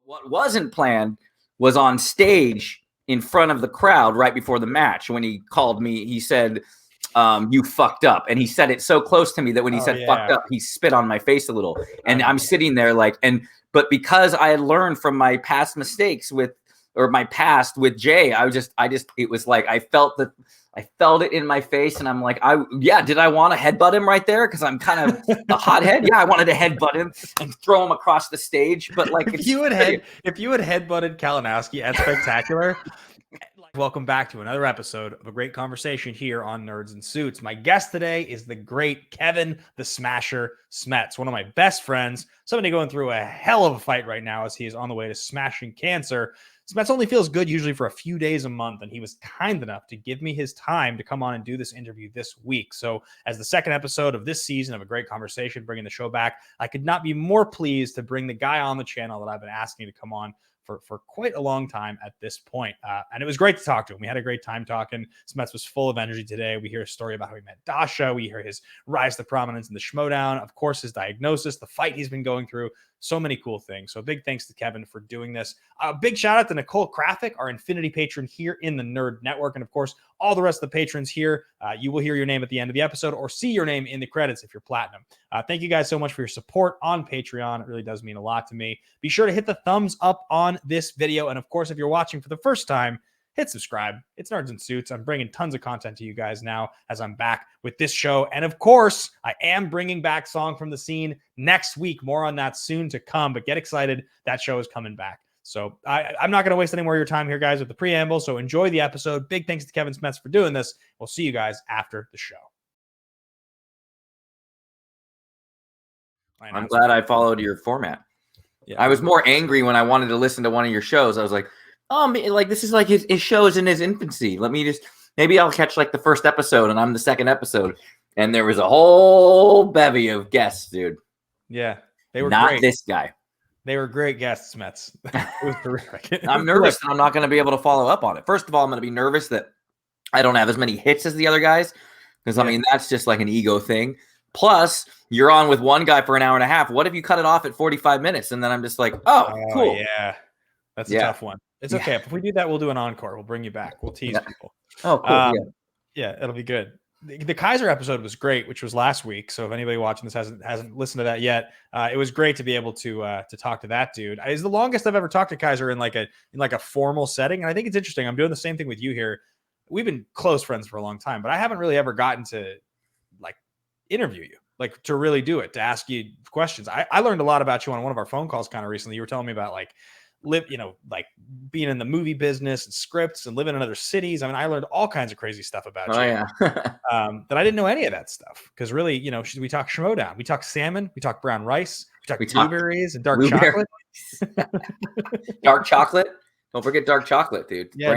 What wasn't planned was on stage in front of the crowd right before the match. When he called me, he said, you fucked up. And he said it so close to me that when he said fucked up, he spit on my face a little. And I'm sitting there like, but because I had learned from my past mistakes my past with Jay, it was like, I felt it in my face, and I'm like, did I want to headbutt him right there? Because I'm kind of a hothead. Yeah, I wanted to headbutt him and throw him across the stage. But like, if you had headbutted Kalinowski at Spectacular. Welcome back to another episode of a great conversation here on Nerds and Suits. My guest today is the great Kevin the Smasher Smets, one of my best friends, somebody going through a hell of a fight right now as he is on the way to smashing cancer. Smets only feels good usually for a few days a month, and he was kind enough to give me his time to come on and do this interview this week. So as the second episode of this season of A Great Conversation, bringing the show back, I could not be more pleased to bring the guy on the channel that I've been asking to come on for quite a long time at this point. And it was great to talk to him. We had a great time talking. Smets was full of energy today. We hear a story about how he met Dasha. We hear his rise to prominence in the Schmoedown. Of course, his diagnosis, the fight he's been going through. So many cool things. So big thanks to Kevin for doing this. Big shout out to Nicole Krafik, our Infinity patron here in the Nerd Network. And of course, all the rest of the patrons here. You will hear your name at the end of the episode or see your name in the credits if you're platinum. Thank you guys so much for your support on Patreon. It really does mean a lot to me. Be sure to hit the thumbs up on this video. And of course, if you're watching for the first time, hit subscribe. It's Nerds and Suits. I'm bringing tons of content to you guys now as I'm back with this show. And of course, I am bringing back Song from the Scene next week. More on that soon to come, but get excited. That show is coming back. So I'm not going to waste any more of your time here, guys, with the preamble. So enjoy the episode. Big thanks to Kevin Smets for doing this. We'll see you guys after the show. I'm glad I followed your format. Yeah. I was more angry when I wanted to listen to one of your shows. I was like, like this is like his show is in his infancy. Maybe I'll catch like the first episode and I'm the second episode. And there was a whole bevy of guests, dude. Yeah, they were not great. This guy. They were great guests, Smets. It was terrific. I'm nervous that I'm not going to be able to follow up on it. First of all, I'm going to be nervous that I don't have as many hits as the other guys. Because, I mean, that's just like an ego thing. Plus, you're on with one guy for an hour and a half. What if you cut it off at 45 minutes? And then I'm just like, oh cool. Yeah, that's a tough one. It's okay. If we do that, we'll do an encore. We'll bring you back. We'll tease people. Oh, cool. Yeah, it'll be good. The Kaiser episode was great, which was last week. So if anybody watching this hasn't listened to that yet, it was great to be able to talk to that dude. It's the longest I've ever talked to Kaiser in like a formal setting, and I think it's interesting. I'm doing the same thing with you here. We've been close friends for a long time, but I haven't really ever gotten to like interview you, like to really do it, to ask you questions. I learned a lot about you on one of our phone calls kind of recently. You were telling me about like being in the movie business and scripts and living in other cities. I mean, I learned all kinds of crazy stuff about you. That I didn't know any of that stuff. Because really, we talk Schmoedown, we talk salmon, we talk brown rice, we talk blueberries and dark chocolate. Dark chocolate. Don't forget dark chocolate, dude. Yeah,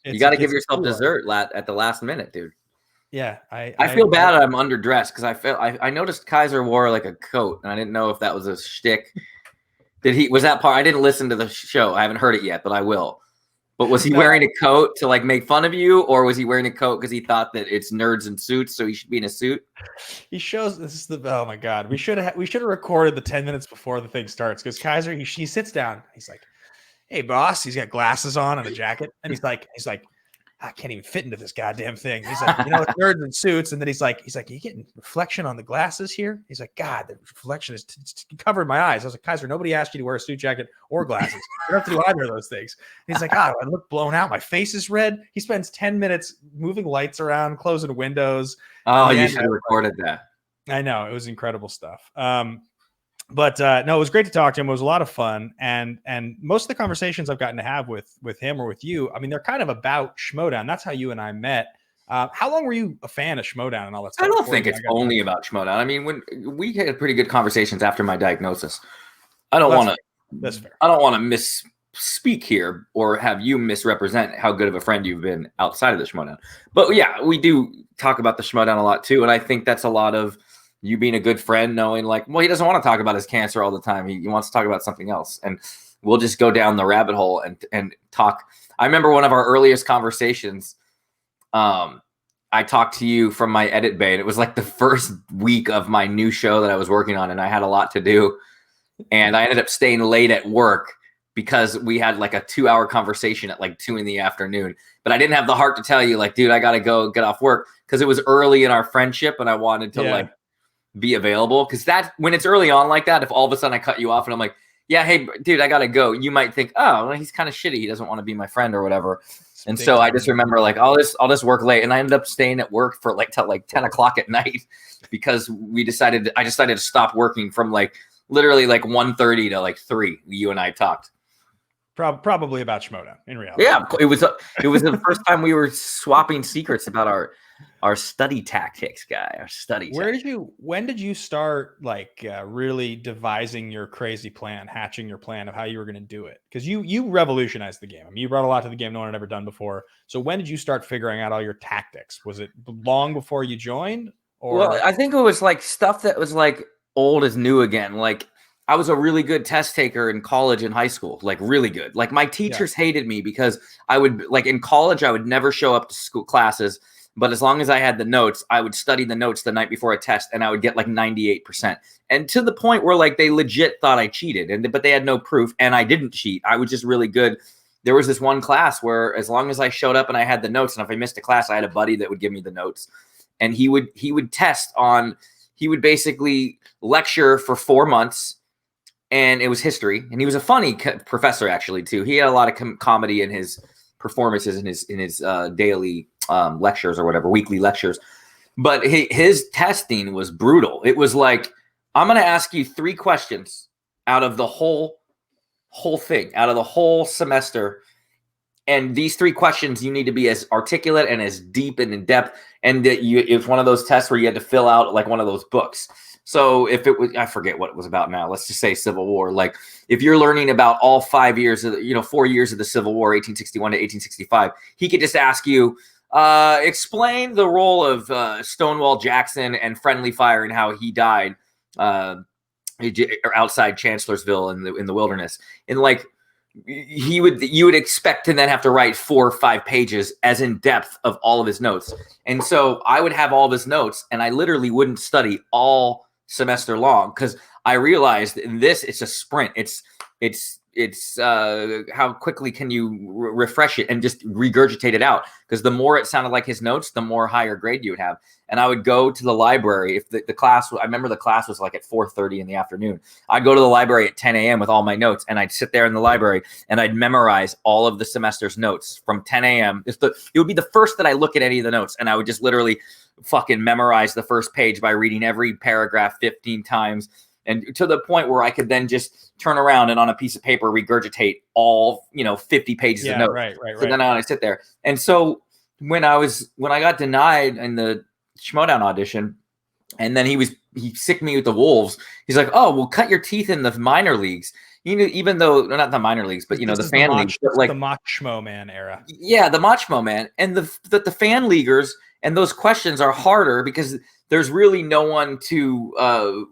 you got to give yourself dessert at the last minute, dude. Yeah, I feel bad I'm underdressed because I noticed Kaiser wore like a coat and I didn't know if that was a shtick. Was that part? I didn't listen to the show. I haven't heard it yet, but I will. But was he wearing a coat to like make fun of you, or was he wearing a coat because he thought that it's Nerds and Suits, so he should be in a suit? He shows this is oh my god. We should have recorded the 10 minutes before the thing starts because Kaiser he sits down. He's like, "Hey boss," he's got glasses on and a jacket, and he's like, I can't even fit into this goddamn thing. He's like, it's Nerds and Suits. And then he's like, are you getting reflection on the glasses here? He's like, God, the reflection is covered my eyes. I was like, Kaiser, nobody asked you to wear a suit jacket or glasses. You don't have to do either of those things. And he's like, I look blown out. My face is red. He spends 10 minutes moving lights around, closing windows. Oh, you should have recorded that. I know. It was incredible stuff. But no, it was great to talk to him. It was a lot of fun. And most of the conversations I've gotten to have with him or with you, I mean, they're kind of about Schmoedown. That's how you and I met. How long were you a fan of Schmoedown and all that stuff? I don't think it's only about Schmoedown. I mean, when we had pretty good conversations after my diagnosis, I don't want to. That's fair. I don't want to misspeak here or have you misrepresent how good of a friend you've been outside of the Schmoedown. But yeah, we do talk about the Schmoedown a lot too, and I think that's a lot of you being a good friend, knowing like, well, he doesn't want to talk about his cancer all the time. He wants to talk about something else. And we'll just go down the rabbit hole and talk. I remember one of our earliest conversations. I talked to you from my edit bay, and it was like the first week of my new show that I was working on, and I had a lot to do. And I ended up staying late at work because we had like a 2-hour conversation at like 2 p.m. But I didn't have the heart to tell you like, dude, I got to go get off work because it was early in our friendship and I wanted to like be available. Because that when it's early on like that, if all of a sudden I cut you off and I'm like, yeah, hey, dude, I got to go. You might think, oh, well, he's kind of shitty. He doesn't want to be my friend or whatever. And so I just remember like, I'll just work late. And I ended up staying at work for like till like 10 o'clock at night because I decided to stop working from like literally like 1:30 to like 3. You and I talked. Probably about Schmoedown in reality. Yeah, it was the first time we were swapping secrets about our study tactics, guy. When did you start like really devising your crazy plan, hatching your plan of how you were going to do it? Because you revolutionized the game. I mean, you brought a lot to the game no one had ever done before. So when did you start figuring out all your tactics? Was it long before you joined? Or well, I think it was like stuff that was like old is new again. Like I was a really good test taker in college and high school, like really good. Like my teachers hated me because I would like in college, I would never show up to school classes. But as long as I had the notes, I would study the notes the night before a test and I would get like 98%. And to the point where like they legit thought I cheated, but they had no proof and I didn't cheat. I was just really good. There was this one class where as long as I showed up and I had the notes, and if I missed a class, I had a buddy that would give me the notes. And he would basically lecture for 4 months. And it was history, and he was a funny professor actually too. He had a lot of comedy in his performances in his daily lectures or whatever, weekly lectures. But his testing was brutal. It was like, I'm going to ask you 3 questions out of the whole thing, out of the whole semester, and these 3 questions you need to be as articulate and as deep and in depth. And that it's one of those tests where you had to fill out like one of those books. So if it was, I forget what it was about now. Let's just say Civil War. Like if you're learning about all 5 years of, 4 years of the Civil War, 1861 to 1865, he could just ask you, explain the role of Stonewall Jackson and friendly fire and how he died outside Chancellorsville in the wilderness. And like you would expect to then have to write 4 or 5 pages as in depth of all of his notes. And so I would have all of his notes and I literally wouldn't study all semester long because I realized in this it's a sprint. It's how quickly can you refresh it and just regurgitate it out, because the more it sounded like his notes, the more higher grade you would have. And I would go to the library if the class, I remember the class was like at 4:30 in the afternoon. I'd go to the library at 10 a.m. with all my notes, and I'd sit there in the library and I'd memorize all of the semester's notes from 10 a.m. It would be the first that I look at any of the notes, and I would just literally fucking memorize the first page by reading every paragraph 15 times. And to the point where I could then just turn around and on a piece of paper regurgitate all 50 pages of notes. Right. So then I sit there. And so when I got denied in the Schmoedown audition, and then he sicked me with the Wolves. He's like, "Oh, well, cut your teeth in the minor leagues." Even though not the minor leagues, but the fan leagues, like the Mach Schmo man era. Yeah, the Mach Schmo man, and the fan leaguers, and those questions are harder because there's really no one to.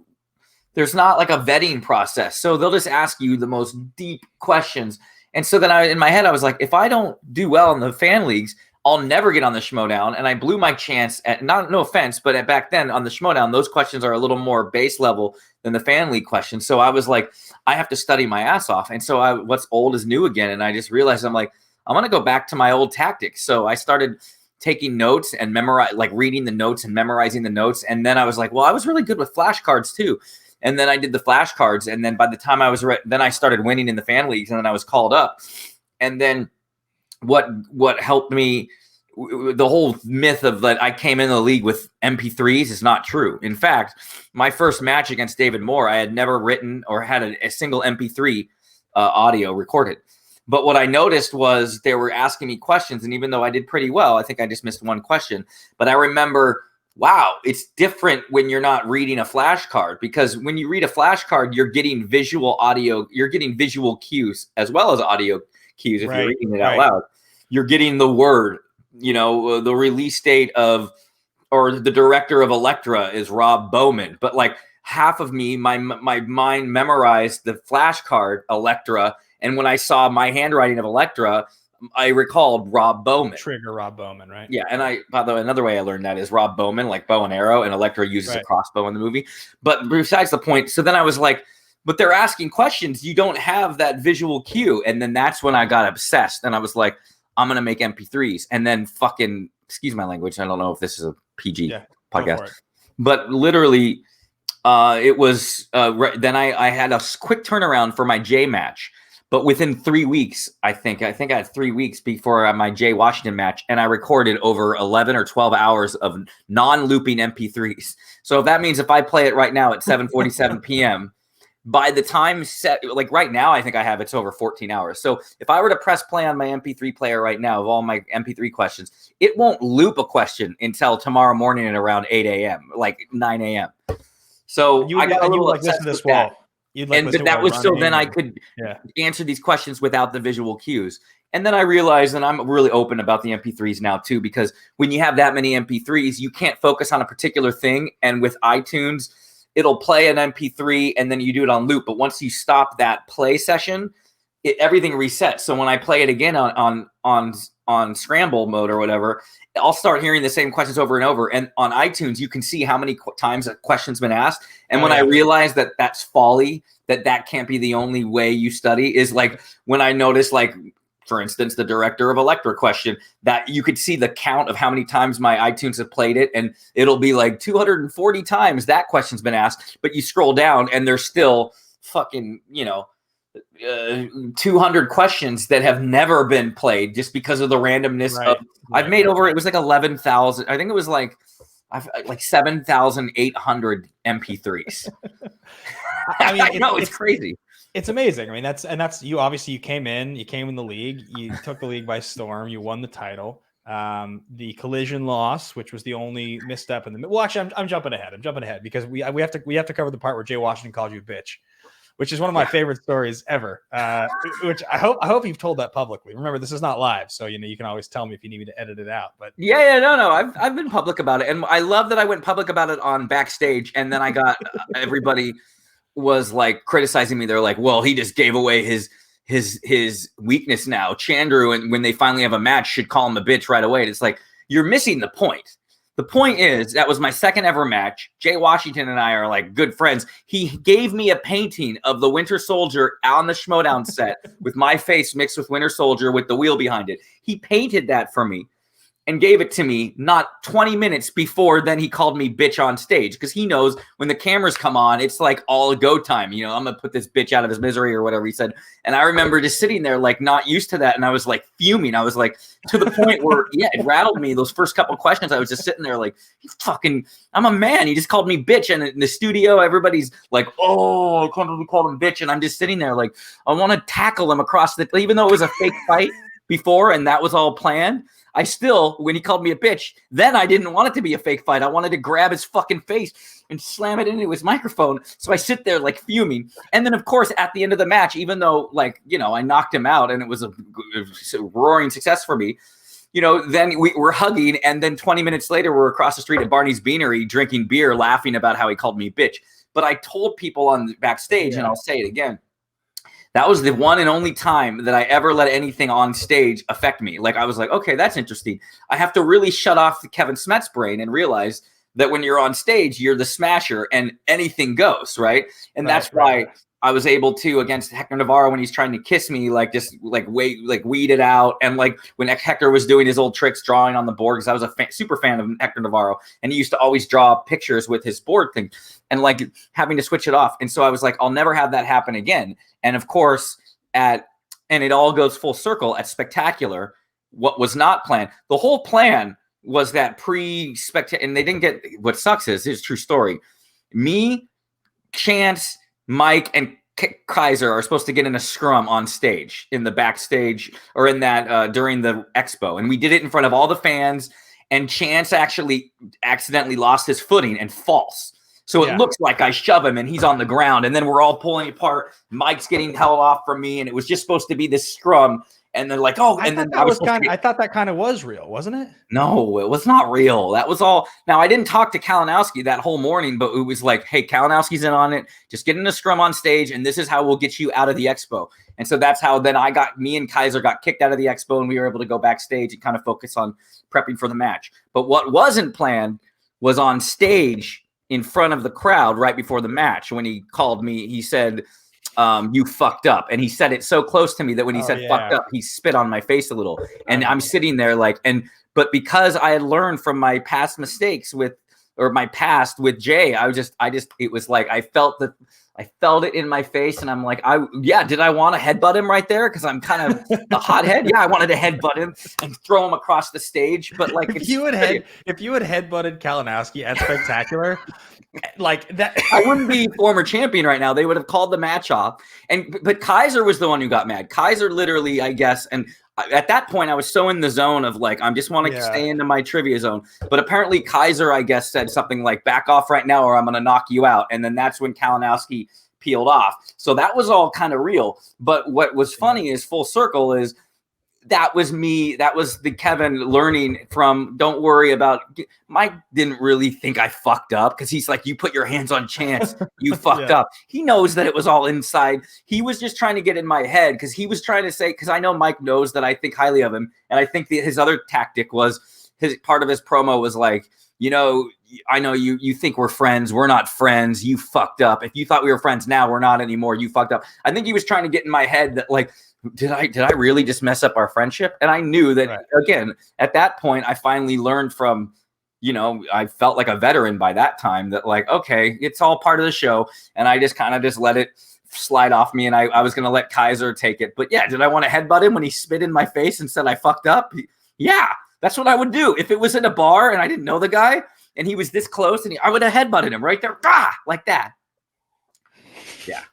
There's not like a vetting process. So they'll just ask you the most deep questions. And so then in my head, I was like, if I don't do well in the fan leagues, I'll never get on the Schmoedown. And I blew my chance at, no offense, but back then on the Schmoedown, those questions are a little more base level than the fan league questions. So I was like, I have to study my ass off. And so what's old is new again. And I just realized I'm going to go back to my old tactics. So I started taking notes and reading the notes and memorizing the notes. And then I was like, well, I was really good with flashcards too. And then I did the flashcards. And then by the time I was then I started winning in the fan leagues, and then I was called up. And then what helped me, the whole myth of that I came in the league with MP3s is not true. In fact, my first match against David Moore, I had never written or had a single MP3 audio recorded. But what I noticed was they were asking me questions. And even though I did pretty well, I think I just missed one question. But I remember, wow, it's different when you're not reading a flashcard, because when you read a flashcard, you're getting visual cues as well as audio cues. If you're reading it out loud, you're getting the word, the release date of, or the director of Elektra is Rob Bowman. But like half of me, my mind memorized the flashcard Elektra. And when I saw my handwriting of Elektra, I recalled Rob Bowman. Trigger Rob Bowman, right? Yeah, and by the way, another way I learned that is Rob Bowman, like bow and arrow, and Elektra uses a crossbow in the movie. But besides the point, so then I was like, but they're asking questions. You don't have that visual cue. And then that's when I got obsessed. And I was like, I'm going to make MP3s. And then fucking, excuse my language, I don't know if this is a PG podcast. But literally, it was then I had a quick turnaround for my J match. But within 3 weeks, I think I had 3 weeks before my Jay Washington match, and I recorded over 11 or 12 hours of non-looping MP3s. So if that means if I play it right now at 7:47 p.m., by the time set, like right now, I think I have it's over 14 hours. So if I were to press play on my MP3 player right now of all my MP3 questions, it won't loop a question until tomorrow morning at around 8 a.m., like 9 a.m. So I got a little obsessed with that. And that was so then I could answer these questions without the visual cues. And then I realized, and I'm really open about the MP3s now too, because when you have that many MP3s, you can't focus on a particular thing. And with iTunes, it'll play an MP3 and then you do it on loop. But once you stop that play session, everything resets. So when I play it again on scramble mode or whatever, I'll start hearing the same questions over and over. And on iTunes, you can see how many times a question's been asked. And when I realized that that's folly, that can't be the only way you study, is like when I noticed, like, for instance, the director of Electra question, that you could see the count of how many times my iTunes have played it. And it'll be like 240 times that question's been asked. But you scroll down and there's still fucking, 200 questions that have never been played just because of the randomness of I've made over, it was like 11,000. I think it was like 7,800 MP3s. I mean, I know it's crazy. It's amazing. I mean, that's you. Obviously, you came in the league, you took the league by storm, you won the title. The collision loss, which was the only misstep in the well, actually, I'm jumping ahead. Because we have to cover the part where Jay Washington called you a bitch, which is one of my favorite stories ever. Which I hope you've told that publicly. Remember, this is not live, so you can always tell me if you need me to edit it out. But no, I've been public about it, and I love that I went public about it on Backstage, and then I got everybody was like criticizing me. They're like, "Well, he just gave away his weakness now." Chandru, and when they finally have a match, should call him a bitch right away. And it's like, you're missing the point. The point is, that was my second ever match. Jay Washington and I are like good friends. He gave me a painting of the Winter Soldier on the Schmoedown set with my face mixed with Winter Soldier with the wheel behind it. He painted that for me and gave it to me not 20 minutes before then he called me bitch on stage, because he knows when the cameras come on, it's like all go time. I'm going to put this bitch out of his misery or whatever he said. And I remember just sitting there like not used to that. And I was like fuming. I was like to the point where, it rattled me. Those first couple questions, I was just sitting there like, I'm a man. He just called me bitch. And in the studio, everybody's like, oh, I can't believe called him bitch. And I'm just sitting there like, I want to tackle him across even though it was a fake fight before and that was all planned. I still, when he called me a bitch, then I didn't want it to be a fake fight. I wanted to grab his fucking face and slam it into his microphone. So I sit there like fuming. And then, of course, at the end of the match, even though I knocked him out and it was a roaring success for me, then we were hugging. And then 20 minutes later, we're across the street at Barney's Beanery drinking beer, laughing about how he called me bitch. But I told people on Backstage, and I'll say it again, that was the one and only time that I ever let anything on stage affect me. Like, I was like, okay, that's interesting. I have to really shut off the Kevin Smets brain and realize that when you're on stage, you're the smasher and anything goes, right? And that's why I was able to, against Hector Navarro, when he's trying to kiss me, weed it out. And like when Hector was doing his old tricks, drawing on the board, because I was a super fan of Hector Navarro, and he used to always draw pictures with his board thing, and like having to switch it off. And so I was like, I'll never have that happen again. And of course, and it all goes full circle at Spectacular. What was not planned, the whole plan was that pre-spectacular, and they didn't get. What sucks is, here's a true story. Me, Chance, Mike, and Kaiser are supposed to get in a scrum on stage in the backstage or in that during the expo, and we did it in front of all the fans. And Chance actually accidentally lost his footing and falls. So it looks like I shove him and he's on the ground, and then we're all pulling apart. Mike's getting held off from me, and it was just supposed to be this scrum. And they're like, oh, and then I thought that kind of was real, wasn't it? No, it was not real. That was all. Now, I didn't talk to Kalinowski that whole morning, but it was like, hey, Kalinowski's in on it. Just get in a scrum on stage, and this is how we'll get you out of the expo. And so that's how then me and Kaiser got kicked out of the expo, and we were able to go backstage and kind of focus on prepping for the match. But what wasn't planned was on stage. in front of the crowd right before the match when he called me. He said, you fucked up. And he said it so close to me that when he said fucked up, he spit on my face a little. And I'm sitting there like, but because I had learned from my past mistakes with Jay, it was like, I felt it in my face, and I'm like, did I want to headbutt him right there? Because I'm kind of a hothead. Yeah, I wanted to headbutt him and throw him across the stage. But like, if you had headbutted Kalinowski at Spectacular, like that, I wouldn't be former champion right now. They would have called the match off. But Kaiser was the one who got mad. Kaiser literally, I guess, and at that point, I was so in the zone of like, I just want to stay into my trivia zone. But apparently Kaiser, I guess, said something like, back off right now or I'm going to knock you out. And then that's when Kalinowski peeled off. So that was all kind of real. But what was funny is full circle is that was me. That was the Kevin learning from, don't worry about Mike. Didn't really think I fucked up because he's like, you put your hands on Chance, you fucked up. He knows that it was all inside. He was just trying to get in my head because he was trying to say, because I know Mike knows that I think highly of him. And I think his other tactic was part of his promo was like, I know you think we're friends. We're not friends. You fucked up. If you thought we were friends, now we're not anymore. You fucked up. I think he was trying to get in my head that like, did I really just mess up our friendship? And I knew that again, at that point, I finally learned from, I felt like a veteran by that time that like, okay, it's all part of the show. And I just kind of just let it slide off me. And I was going to let Kaiser take it. But yeah, did I want to headbutt him when he spit in my face and said I fucked up? Yeah, that's what I would do. If it was in a bar and I didn't know the guy and he was this close and I would have headbutted him right there. Like that. Yeah.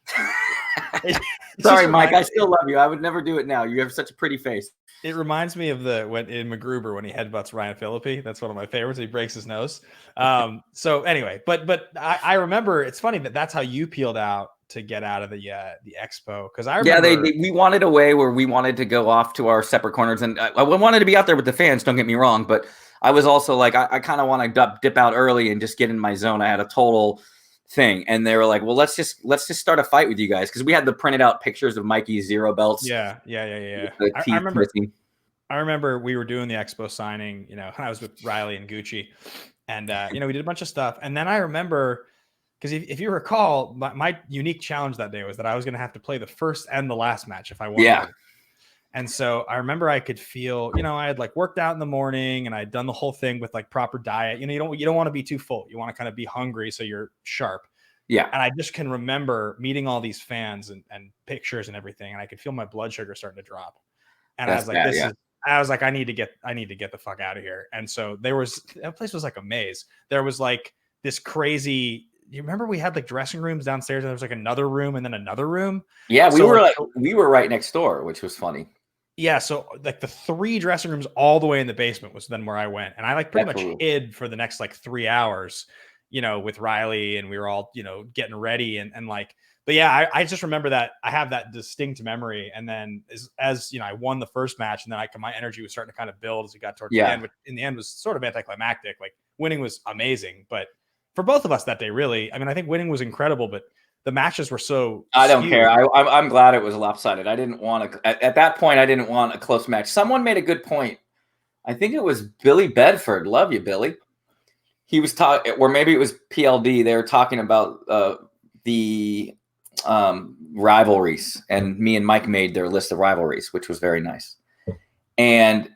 Sorry, Mike. I still love you. I would never do it now. You have such a pretty face. It reminds me of when in MacGruber when he headbutts Ryan Phillippe. That's one of my favorites. He breaks his nose. So anyway, but I remember it's funny that's how you peeled out to get out of the expo because I remember we wanted a way where we wanted to go off to our separate corners and I wanted to be out there with the fans. Don't get me wrong, but I was also like I kind of want to dip out early and just get in my zone. I had a total thing and they were like, well, let's just start a fight with you guys because we had the printed out pictures of Mikey's zero belts. Yeah. I remember we were doing the expo signing, I was with Riley and Gucci and we did a bunch of stuff. And then I remember because if you recall, my unique challenge that day was that I was going to have to play the first and the last match if I wanted to. And so I remember I could feel, I had like worked out in the morning and I'd done the whole thing with like proper diet. You don't want to be too full. You want to kind of be hungry so you're sharp. Yeah. And I just can remember meeting all these fans and pictures and everything. And I could feel my blood sugar starting to drop. And I was like, I need to get the fuck out of here. And so that place was like a maze. There was like this crazy, you remember we had like dressing rooms downstairs and there was like another room and then another room. Yeah. We were right next door, which was funny. Yeah, so like the 3 dressing rooms all the way in the basement was then where I went. And I like pretty much hid for the next like 3 hours, with Riley and we were all, getting ready and like, but yeah, I just remember that I have that distinct memory. And then as I won the first match and then my energy was starting to kind of build as we got towards the end, which in the end was sort of anticlimactic. Like winning was amazing, but for both of us that day, really, I mean, I think winning was incredible, but the matches were so I don't care. I'm glad it was lopsided. I didn't want at that point. I didn't want a close match. Someone made a good point. I think it was Billy Bedford. Love you, Billy. He was talking, or maybe it was PLD. They were talking about the rivalries, and me and Mike made their list of rivalries, which was very nice. And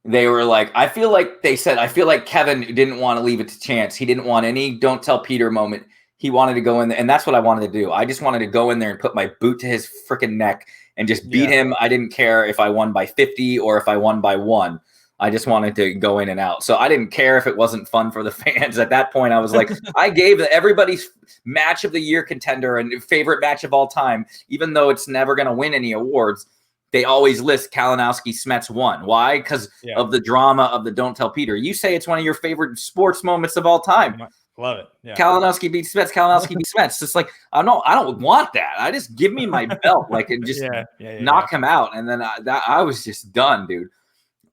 they were like, I feel like Kevin didn't want to leave it to chance. He didn't want any "don't tell Peter" moment. He wanted to go in there, and that's what I wanted to do. I just wanted to go in there and put my boot to his freaking neck and just beat him. I didn't care if I won by 50 or if I won by 1. I just wanted to go in and out. So I didn't care if it wasn't fun for the fans. At that point, I was like, I gave everybody's match of the year contender and favorite match of all time, even though it's never going to win any awards. They always list Kalinowski Smets won. Why? Because of the drama of the "Don't Tell Peter." You say it's one of your favorite sports moments of all time. Love it. Yeah. Kalinowski beats Smets. Kalinowski beats Smets. It's like I don't want that. I just give me my belt, like, and just knock him out, and then I was just done, dude.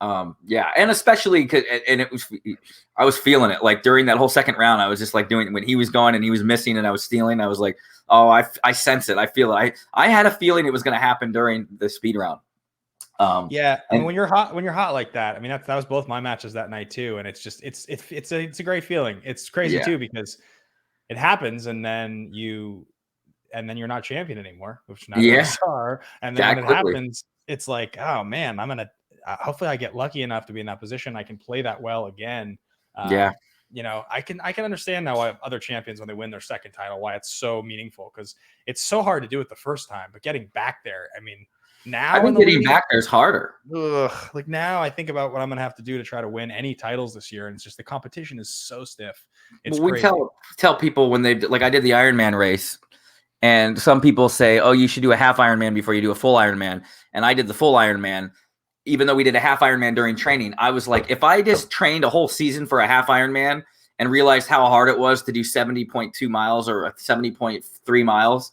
And especially I was feeling it. Like during that whole second round, I was just like doing when he was going and he was missing, and I was stealing. I was like, oh, I sense it. I feel it. I had a feeling it was going to happen during the speed round. And when you're hot like that, I mean, that was both my matches that night too. And it's just, it's a great feeling. It's crazy too, because it happens, and then you're not champion anymore, which neither of us are. And then when it happens, it's like, oh man, hopefully I get lucky enough to be in that position. I can play that well again. You know, I can understand now why other champions, when they win their second title, why it's so meaningful, because it's so hard to do it the first time, but getting back there, I mean, now I think getting back there is harder. Like now I think about what I'm going to have to do to try to win any titles this year. And it's just, the competition is so stiff. It's crazy. We tell people when they, like I did the Ironman race, and some people say, oh, you should do a half Ironman before you do a full Ironman. And I did the full Ironman. Even though we did a half Ironman during training, I was like, if I just trained a whole season for a half Ironman and realized how hard it was to do 70.2 miles or 70.3 miles,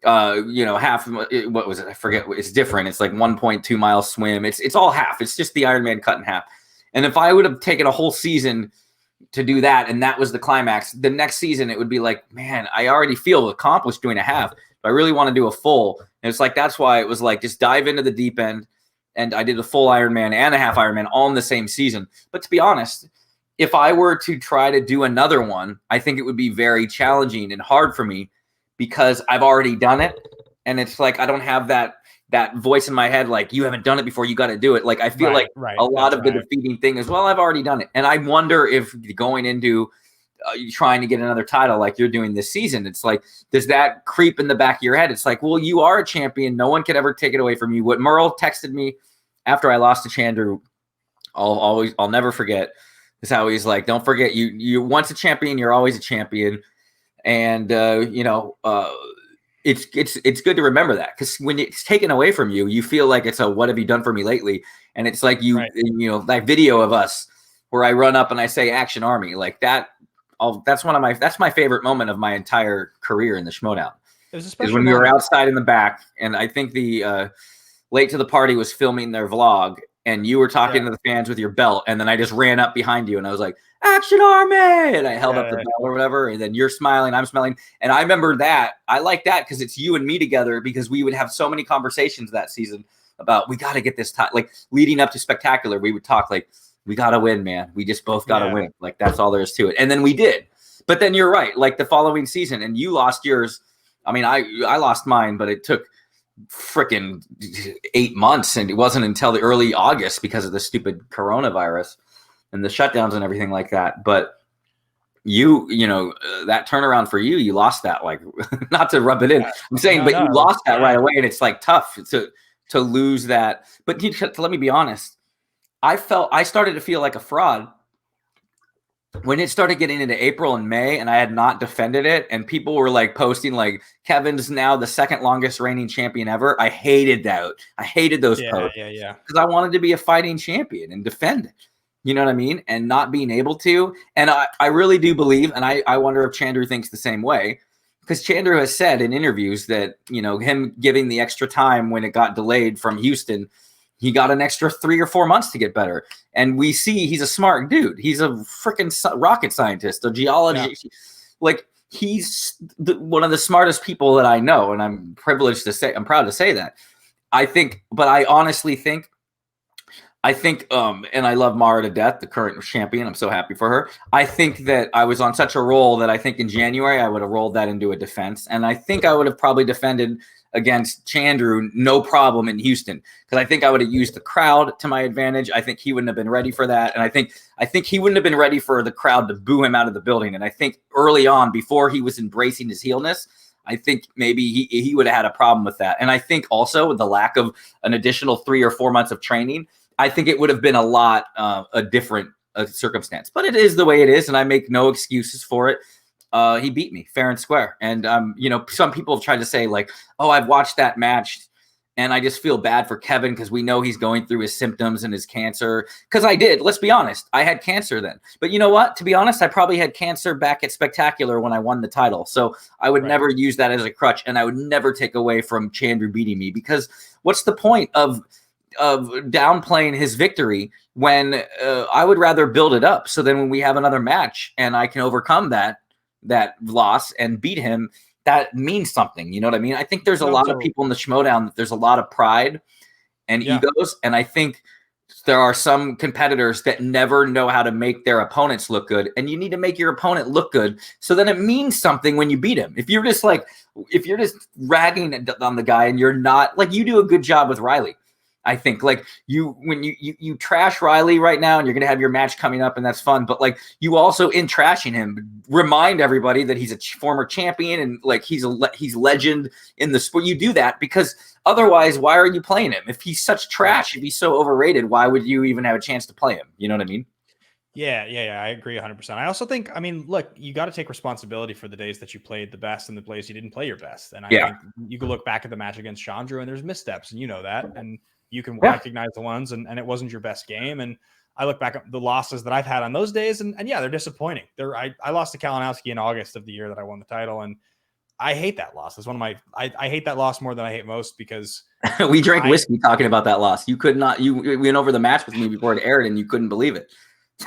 you know, half, what was it? I forget. It's different. It's like 1.2 mile swim. It's all half. It's just the Ironman cut in half. And if I would have taken a whole season to do that, and that was the climax, the next season, it would be like, man, I already feel accomplished doing a half. But I really want to do a full. And it's like, that's why it was like, just dive into the deep end. And I did a full Ironman and a half Ironman all in the same season. But to be honest, if I were to try to do another one, I think it would be very challenging and hard for me, because I've already done it. And it's like, I don't have that voice in my head, like, you haven't done it before, you got to do it. Like, I feel a lot of the defeating thing is, well, I've already done it. And I wonder if going into trying to get another title like you're doing this season, it's like, does that creep in the back of your head? It's like, well, you are a champion. No one could ever take it away from you. What Merle texted me after I lost to Chandru, I'll never forget, is how he's like, don't forget, you once a champion, you're always a champion. And you know, it's good to remember that, because when it's taken away from you, you feel like it's a, what have you done for me lately? And it's like, you know, that video of us where I run up and I say Action Army, like that. That's my favorite moment of my entire career in the Schmoedown. Is when we were outside in the back, and I think the Late to the Party was filming their vlog, and you were talking to the fans with your belt, and then I just ran up behind you and I was like, Action Army, and I held up the belt or whatever, and then you're smiling, I'm smiling. And I remember that. I like that because it's you and me together, because we would have so many conversations that season about, we got to get this time, like leading up to Spectacular, we would talk like, we got to win, man. We just both got to win. Like, that's all there is to it. And then we did. But then you're right. Like the following season, and you lost yours. I mean, I lost mine, but it took freaking 8 months. And it wasn't until the early August because of the stupid coronavirus and the shutdowns and everything like that. But you know, that turnaround for you, you lost that, like, not to rub it in. I'm saying, but you lost that right away. And it's like tough to lose that. But let me be honest. I started to feel like a fraud when it started getting into April and May, and I had not defended it, and people were like posting like, Kevin's now the second longest reigning champion ever. I hated that. I hated those posts. Because I wanted to be a fighting champion and defend it. You know what I mean? And not being able to. And I really do believe, and I wonder if Chandru thinks the same way, because Chandru has said in interviews that, you know, him giving the extra time when it got delayed from Houston, he got an extra 3 or 4 months to get better. And we see he's a smart dude. He's a freaking rocket scientist, a geologist. Yeah. Like, he's one of the smartest people that I know. And I'm proud to say that. But I honestly think, and I love Mara to death, the current champion. I'm so happy for her. I think that I was on such a roll that I think in January, I would have rolled that into a defense. And I think I would have probably defended against Chandru, no problem in Houston, because I think I would have used the crowd to my advantage. I think he wouldn't have been ready for that, and I think he wouldn't have been ready for the crowd to boo him out of the building. And I think early on, before he was embracing his heelness, I think maybe he would have had a problem with that. And I think also with the lack of an additional 3 or 4 months of training, I think it would have been a lot a different circumstance. But it is the way it is, and I make no excuses for it. He beat me fair and square. And, you know, some people have tried to say like, oh, I've watched that match and I just feel bad for Kevin because we know he's going through his symptoms and his cancer. Because I did. Let's be honest. I had cancer then. But you know what? To be honest, I probably had cancer back at Spectacular when I won the title. So I would never use that as a crutch, and I would never take away from Chandru beating me, because what's the point of downplaying his victory when I would rather build it up? So then when we have another match and I can overcome that loss and beat him, that means something. You know what I mean? I think there's a lot of people in the Schmoedown that there's a lot of pride and egos. And I think there are some competitors that never know how to make their opponents look good, and you need to make your opponent look good. So then it means something when you beat him. If you're just ragging on the guy and you're not like, you do a good job with Riley. I think like when you trash Riley right now and you're going to have your match coming up and that's fun. But like you also in trashing him, remind everybody that he's a former champion and like he's legend in the sport. You do that because otherwise, why are you playing him? If he's such trash, if he's so overrated, why would you even have a chance to play him? You know what I mean? Yeah. I agree 100%. I also think, I mean, look, you got to take responsibility for the days that you played the best and the days you didn't play your best. And I think you can look back at the match against Chandru and there's missteps and you know that. And you can recognize the ones and it wasn't your best game. And I look back at the losses that I've had on those days and yeah, they're disappointing. I lost to Kalinowski in August of the year that I won the title. And I hate that loss. It's one of my, I hate that loss more than I hate most because we drank whiskey talking about that loss. You went over the match with me before it aired and you couldn't believe it.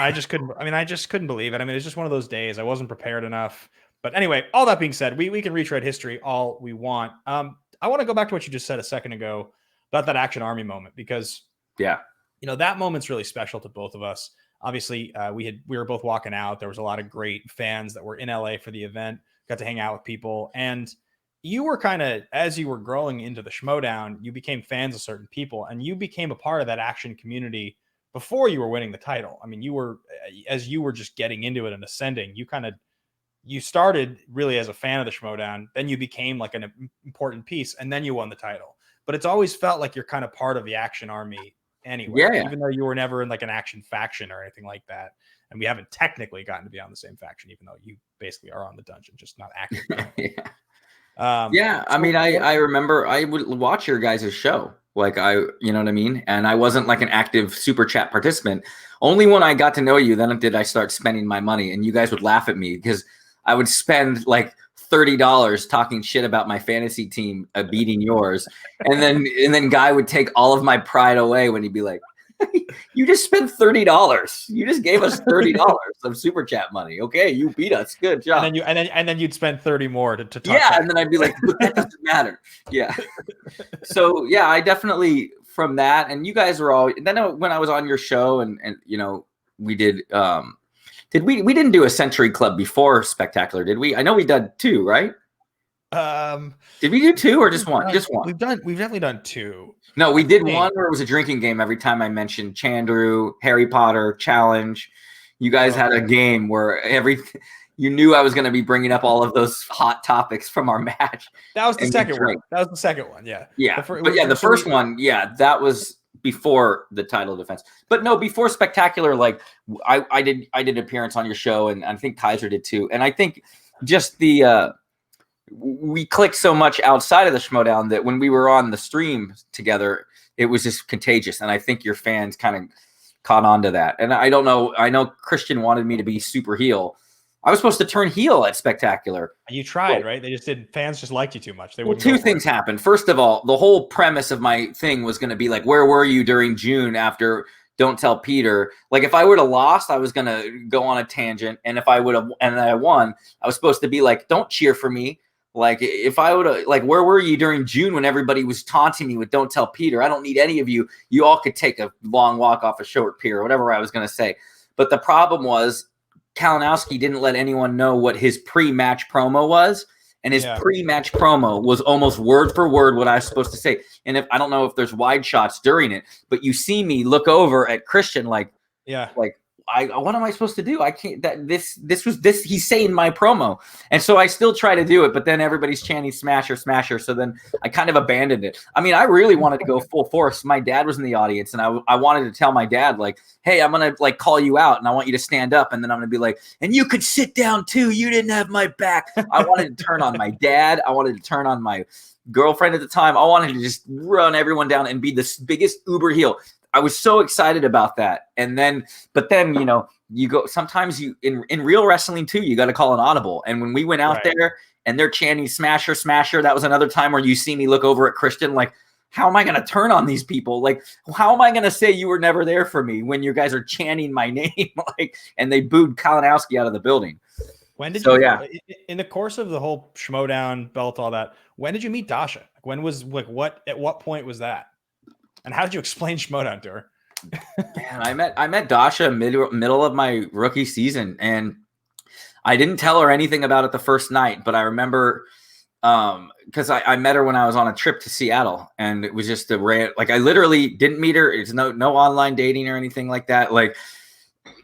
I just couldn't believe it. I mean, it's just one of those days. I wasn't prepared enough. But anyway, all that being said, we can retread history all we want. I want to go back to what you just said a second ago about that Action Army moment, because that moment's really special to both of us. Obviously, we were both walking out. There was a lot of great fans that were in LA for the event, got to hang out with people. And you were kind of, as you were growing into the Schmoedown, you became fans of certain people and you became a part of that Action community before you were winning the title. I mean, as you were just getting into it and ascending, you started really as a fan of the Schmoedown, then you became like an important piece and then you won the title. But it's always felt like you're kind of part of the Action Army anyway, even though you were never in like an Action faction or anything like that. And we haven't technically gotten to be on the same faction, even though you basically are on the dungeon, just not active. I mean, I remember I would watch your guys' show. Like you know what I mean? And I wasn't like an active super chat participant. Only when I got to know you, then did I start spending my money. And you guys would laugh at me because I would spend like $30 talking shit about my fantasy team beating yours. And then Guy would take all of my pride away when he'd be like, you just spent $30. You just gave us $30 of super chat money. Okay, you beat us. Good job. And then you'd spend 30 more to talk. Yeah, and then I'd be like, that doesn't matter. Yeah. So yeah, I definitely from that, and you guys were all. Then when I was on your show, and we did. We didn't do a Century Club before Spectacular, did we? I know we did 2, right? Did we do 2 or just one? Just one. We've definitely done 2. No, we did one where it was a drinking game every time I mentioned Chandru, Harry Potter, Challenge. You guys had a game where you knew I was going to be bringing up all of those hot topics from our match. That was the second one. That was the second one, yeah. Yeah, the first one, that was before the title defense. But no, before Spectacular, like I did an appearance on your show, and I think Kaiser did too. And I think just we clicked so much outside of the Schmoedown that when we were on the stream together, it was just contagious. And I think your fans kind of caught on to that. And I don't know. I know Christian wanted me to be super heel. I was supposed to turn heel at Spectacular. You tried, right? They just didn't. Fans just liked you too much. They two things happened. First of all, the whole premise of my thing was going to be like, where were you during June after Don't Tell Peter? Like, if I would have lost, I was going to go on a tangent. And if I would have, and I won, I was supposed to be like, don't cheer for me. Like, if I would have, like, where were you during June when everybody was taunting me with Don't Tell Peter? I don't need any of you. You all could take a long walk off a short pier or whatever I was going to say. But the problem was Kalinowski didn't let anyone know what his pre-match promo was. And his pre-match promo was almost word for word what I was supposed to say. And if I don't know if there's wide shots during it, but you see me look over at Christian like, what am I supposed to do? I can't. He's saying my promo, and so I still try to do it, but then everybody's chanting "Smasher, Smasher." So then I kind of abandoned it. I mean, I really wanted to go full force. My dad was in the audience, and I wanted to tell my dad like, "Hey, I'm gonna like call you out, and I want you to stand up, and then I'm gonna be like, and you could sit down too. You didn't have my back." I wanted to turn on my dad. I wanted to turn on my girlfriend at the time. I wanted to just run everyone down and be the biggest uber heel. I was so excited about that. But then, you go, sometimes you, in real wrestling too, you got to call an audible. And when we went out there and they're chanting Smasher, Smasher, that was another time where you see me look over at Christian, like, how am I going to turn on these people? Like, how am I going to say you were never there for me when you guys are chanting my name? And they booed Kalinowski out of the building. When did in the course of the whole Schmoedown belt, all that, when did you meet Dasha? When was at what point was that? And how did you explain Schmoedown to her? Man, I met Dasha middle of my rookie season, and I didn't tell her anything about it the first night, but I remember because I met her when I was on a trip to Seattle, and it was just like I literally didn't meet her. It's no online dating or anything like that. Like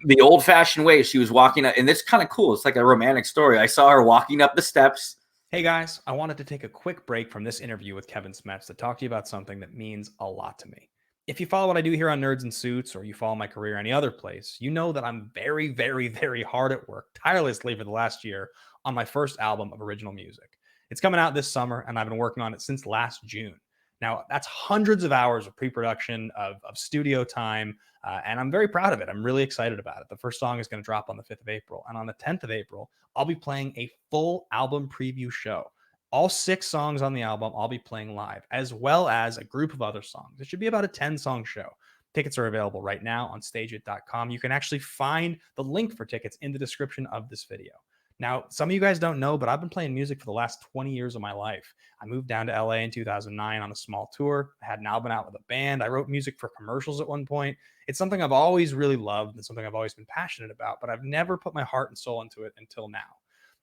the old fashioned way, she was walking up, and it's kind of cool. It's like a romantic story. I saw her walking up the steps. Hey guys, I wanted to take a quick break from this interview with Kevin Smets to talk to you about something that means a lot to me. If you follow what I do here on Nerds and Suits, or you follow my career any other place, you know that I'm very, very, very hard at work, tirelessly for the last year, on my first album of original music. It's coming out this summer, and I've been working on it since last June. Now, that's hundreds of hours of pre-production, of studio time, and I'm very proud of it. I'm really excited about it. The first song is going to drop on the 5th of April, and on the 10th of April, I'll be playing a full album preview show. All 6 songs on the album I'll be playing live, as well as a group of other songs. It should be about a 10-song show. Tickets are available right now on stageit.com. You can actually find the link for tickets in the description of this video. Now, some of you guys don't know, but I've been playing music for the last 20 years of my life. I moved down to LA in 2009 on a small tour. I had an album out with a band. I wrote music for commercials at one point. It's something I've always really loved and something I've always been passionate about, but I've never put my heart and soul into it until now.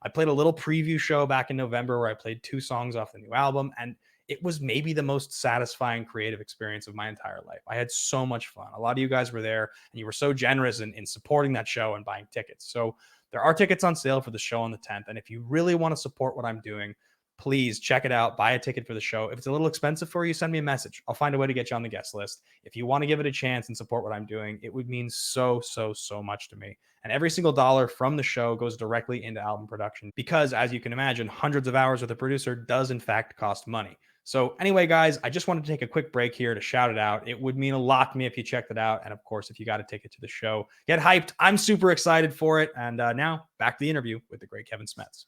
I played a little preview show back in November where I played 2 songs off the new album, and it was maybe the most satisfying creative experience of my entire life. I had so much fun. A lot of you guys were there, and you were so generous in supporting that show and buying tickets. So there are tickets on sale for the show on the 10th, and if you really want to support what I'm doing, please check it out. Buy a ticket for the show. If it's a little expensive for you, send me a message. I'll find a way to get you on the guest list. If you want to give it a chance and support what I'm doing, it would mean so, so, so much to me. And every single dollar from the show goes directly into album production because, as you can imagine, hundreds of hours with a producer does in fact cost money. So anyway, guys, I just wanted to take a quick break here to shout it out. It would mean a lot to me if you checked it out. And of course, if you got a ticket to the show, get hyped. I'm super excited for it. And now back to the interview with the great Kevin Smets.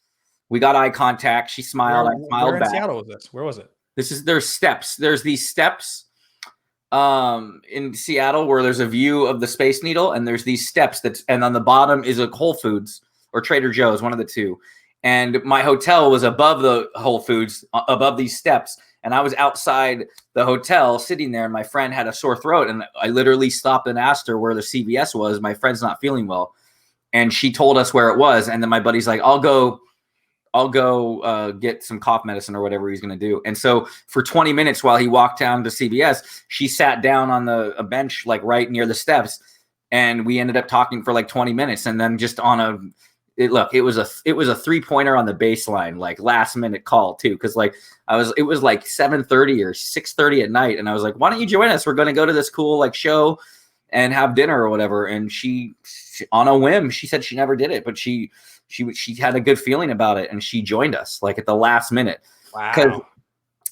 We got eye contact. She smiled. I smiled back. Where in Seattle was this? Where was it? There's steps. There's these steps in Seattle where there's a view of the Space Needle, and there's these steps and on the bottom is a Whole Foods or Trader Joe's, one of the two. And my hotel was above the Whole Foods, above these steps. And I was outside the hotel sitting there, and my friend had a sore throat. And I literally stopped and asked her where the CVS was. My friend's not feeling well. And she told us where it was. And then my buddy's like, I'll go get some cough medicine or whatever he's going to do. And so for 20 minutes while he walked down to CVS, she sat down on a bench, like right near the steps. And we ended up talking for like 20 minutes. And then just on it was a 3-pointer on the baseline, like last minute call too. Cause like it was like 7:30 or 6:30 at night. And I was like, why don't you join us? We're going to go to this cool like show and have dinner or whatever. And she on a whim, she said she never did it, but she had a good feeling about it, and she joined us like at the last minute. Wow.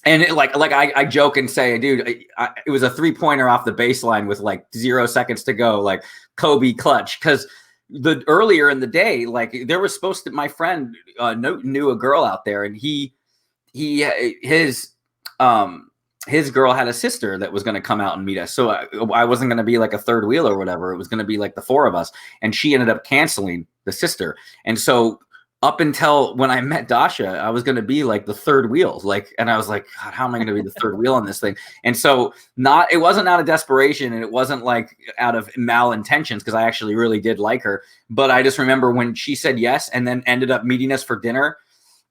And I joke and say, dude, it was a 3-pointer off the baseline with like 0 seconds to go, like Kobe clutch. Cause the earlier in the day, like there was supposed to, my friend knew a girl out there, and his girl had a sister that was going to come out and meet us. So I wasn't going to be like a third wheel or whatever. It was going to be like the 4 of us. And she ended up canceling the sister. And so up until when I met Dasha, I was going to be like the third wheel. And I was like, God, how am I going to be the third wheel on this thing? And so it wasn't out of desperation, and it wasn't like out of malintentions, because I actually really did like her. But I just remember when she said yes and then ended up meeting us for dinner,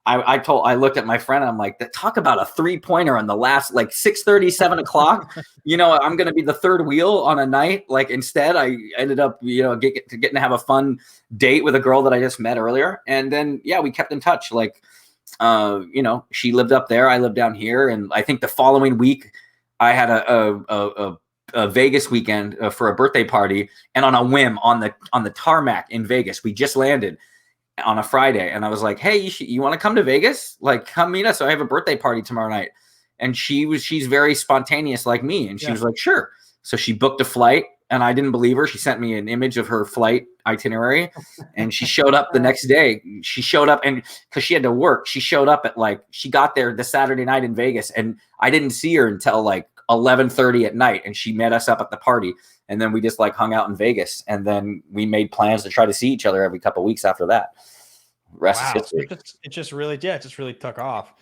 I looked at my friend and I'm like, talk about a 3-pointer on the last, like 6:30, 7 o'clock, I'm going to be the third wheel on a night. Like instead I ended up, getting to have a fun date with a girl that I just met earlier. And then, yeah, we kept in touch. Like, she lived up there. I lived down here. And I think the following week I had a Vegas weekend for a birthday party. And on a whim on the tarmac in Vegas, we just landed on a Friday, and I was like, hey, you want to come to Vegas? Like, come meet us. So I have a birthday party tomorrow night. And she's very spontaneous like me. And she was like, sure. So she booked a flight, and I didn't believe her. She sent me an image of her flight itinerary, and she showed up the next day. She showed up, and because she had to work, she showed up at she got there the Saturday night in Vegas, and I didn't see her until like 11:30 at night, and she met us up at the party. And then we just like hung out in Vegas, and then we made plans to try to see each other every couple of weeks after that. Rest is history. It just really took off.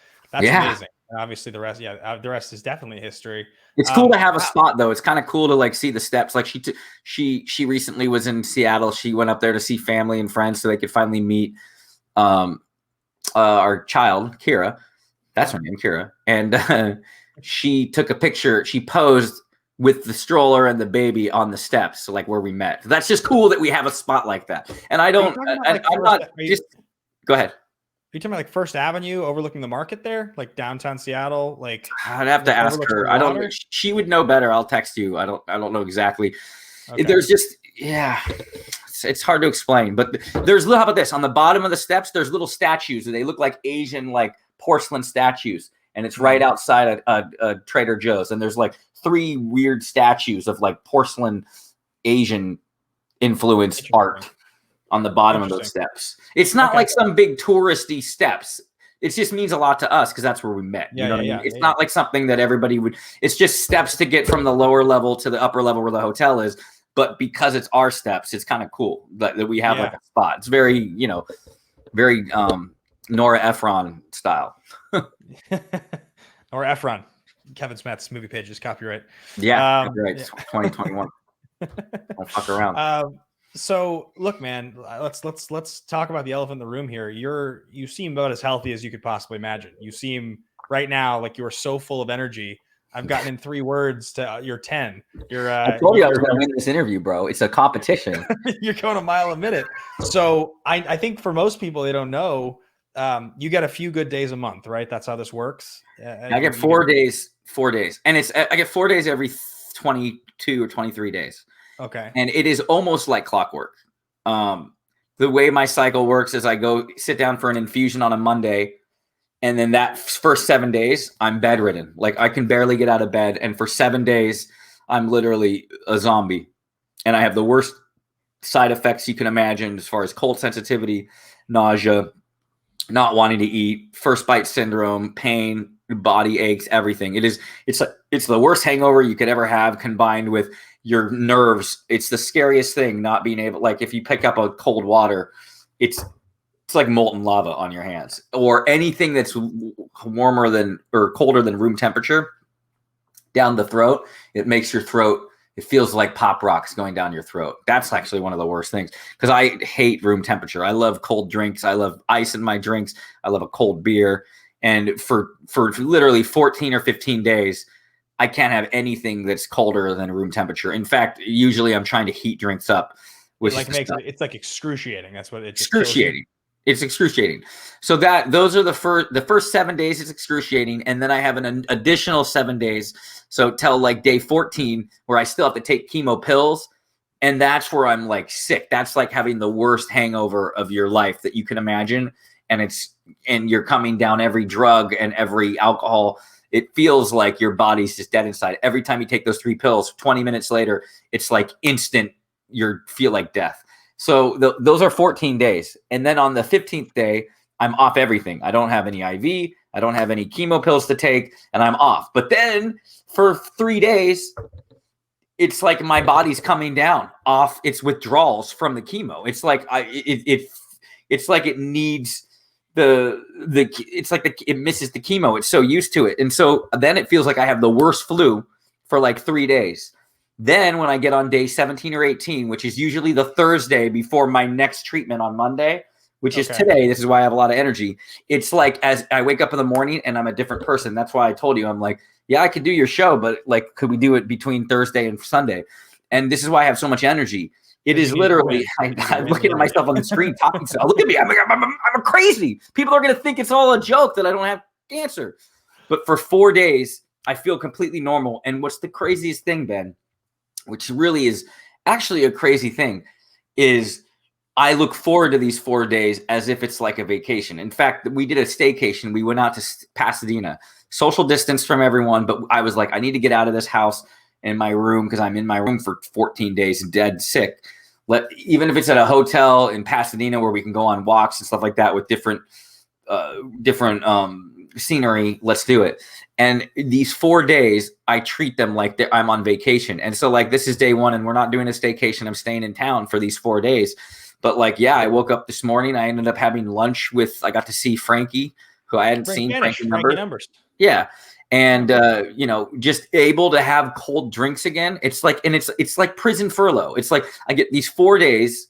That's amazing. And obviously the rest is definitely history. It's cool to have a spot though. It's kind of cool to like see the steps. Like she recently was in Seattle. She went up there to see family and friends so they could finally meet our child, Kira. That's her name, Kira. And she took a picture. She posed with the stroller and the baby on the steps, so like where we met. That's just cool that we have a spot like that. And I don't. Go ahead. Are you talking about like First Avenue overlooking the market there, like downtown Seattle? Like I'd have to ask her. I don't. She would know better. I'll text you. I don't know exactly. Okay. There's just it's hard to explain. But there's how about this on the bottom of the steps? There's little statues. They look like Asian like porcelain statues, and it's right outside a Trader Joe's. And there's like 3 weird statues of like porcelain Asian influenced art on the bottom of those steps. It's not like some big touristy steps. It just means a lot to us because that's where we met. You know what I mean? It's not like something that everybody would. It's just steps to get from the lower level to the upper level where the hotel is. But because it's our steps, it's kind of cool that we have like a spot. It's very, very Nora Ephron style. Nora Ephron, Kevin Smets movie pages copyright. Yeah, copyright 2021. Don't fuck around. So look, man, let's talk about the elephant in the room here. You seem about as healthy as you could possibly imagine. You seem right now like you are so full of energy. I've gotten in 3 words to your 10. I told you I was going to win this interview, bro. It's a competition. You're going a mile a minute. So I think for most people, they don't know. You get a few good days a month, right? That's how this works. I get 4 days, and I get 4 days every 22 or 23 days. Okay. And it is almost like clockwork. The way my cycle works is I go sit down for an infusion on a Monday, and then that first 7 days, I'm bedridden. Like I can barely get out of bed. And for 7 days, I'm literally a zombie. And I have the worst side effects you can imagine as far as cold sensitivity, nausea, not wanting to eat, first bite syndrome, pain, body aches, everything. It's the worst hangover you could ever have combined with your nerves. It's the scariest thing, not being able, like if you pick up a cold water, it's like molten lava on your hands, or anything that's warmer than or colder than room temperature down the throat. It makes your throat, it feels like pop rocks going down your throat. That's actually one of the worst things because I hate room temperature. I love cold drinks. I love ice in my drinks. I love a cold beer. And for literally 14 or 15 days, I can't have anything that's colder than room temperature. In fact, usually I'm trying to heat drinks up, which it's like excruciating. That's what it's excruciating. It's excruciating. So those are the first 7 days is excruciating, and then I have an additional 7 days. So till like day 14, where I still have to take chemo pills, and that's where I'm like sick. That's like having the worst hangover of your life that you can imagine, and you're coming down every drug and every alcohol. It feels like your body's just dead inside. Every time you take those 3 pills, 20 minutes later, it's like instant. You feel like death. So those are 14 days. And then on the 15th day, I'm off everything. I don't have any IV. I don't have any chemo pills to take, and I'm off. But then for 3 days, it's like my body's coming down off its withdrawals from the chemo. It's like it's like it needs it misses the chemo. It's so used to it. And so then it feels like I have the worst flu for like 3 days. Then when I get on day 17 or 18, which is usually the Thursday before my next treatment on Monday, which is today, this is why I have a lot of energy. It's like as I wake up in the morning and I'm a different person. That's why I told you, I'm like, yeah, I could do your show, but like, could we do it between Thursday and Sunday? And this is why I have so much energy. It is literally, I'm looking at myself on the screen talking to, look at me, I'm crazy. People are going to think it's all a joke that I don't have cancer. But for 4 days, I feel completely normal. And what's the craziest thing, Ben, which really is actually a crazy thing, is I look forward to these 4 days as if it's like a vacation. In fact, we did a staycation. We went out to Pasadena, social distance from everyone. But I was like, I need to get out of this house in my room because I'm in my room for 14 days, dead sick. Even if it's at a hotel in Pasadena where we can go on walks and stuff like that with different scenery, let's do it. And these 4 days, I treat them like I'm on vacation. And so like, this is day 1 and we're not doing a staycation. I'm staying in town for these 4 days. But like, yeah, I woke up this morning. I ended up having lunch I got to see Frankie, I hadn't seen Frankie Numbers. Numbers. Yeah. And, just able to have cold drinks again. It's like, and it's like prison furlough. It's like I get these 4 days,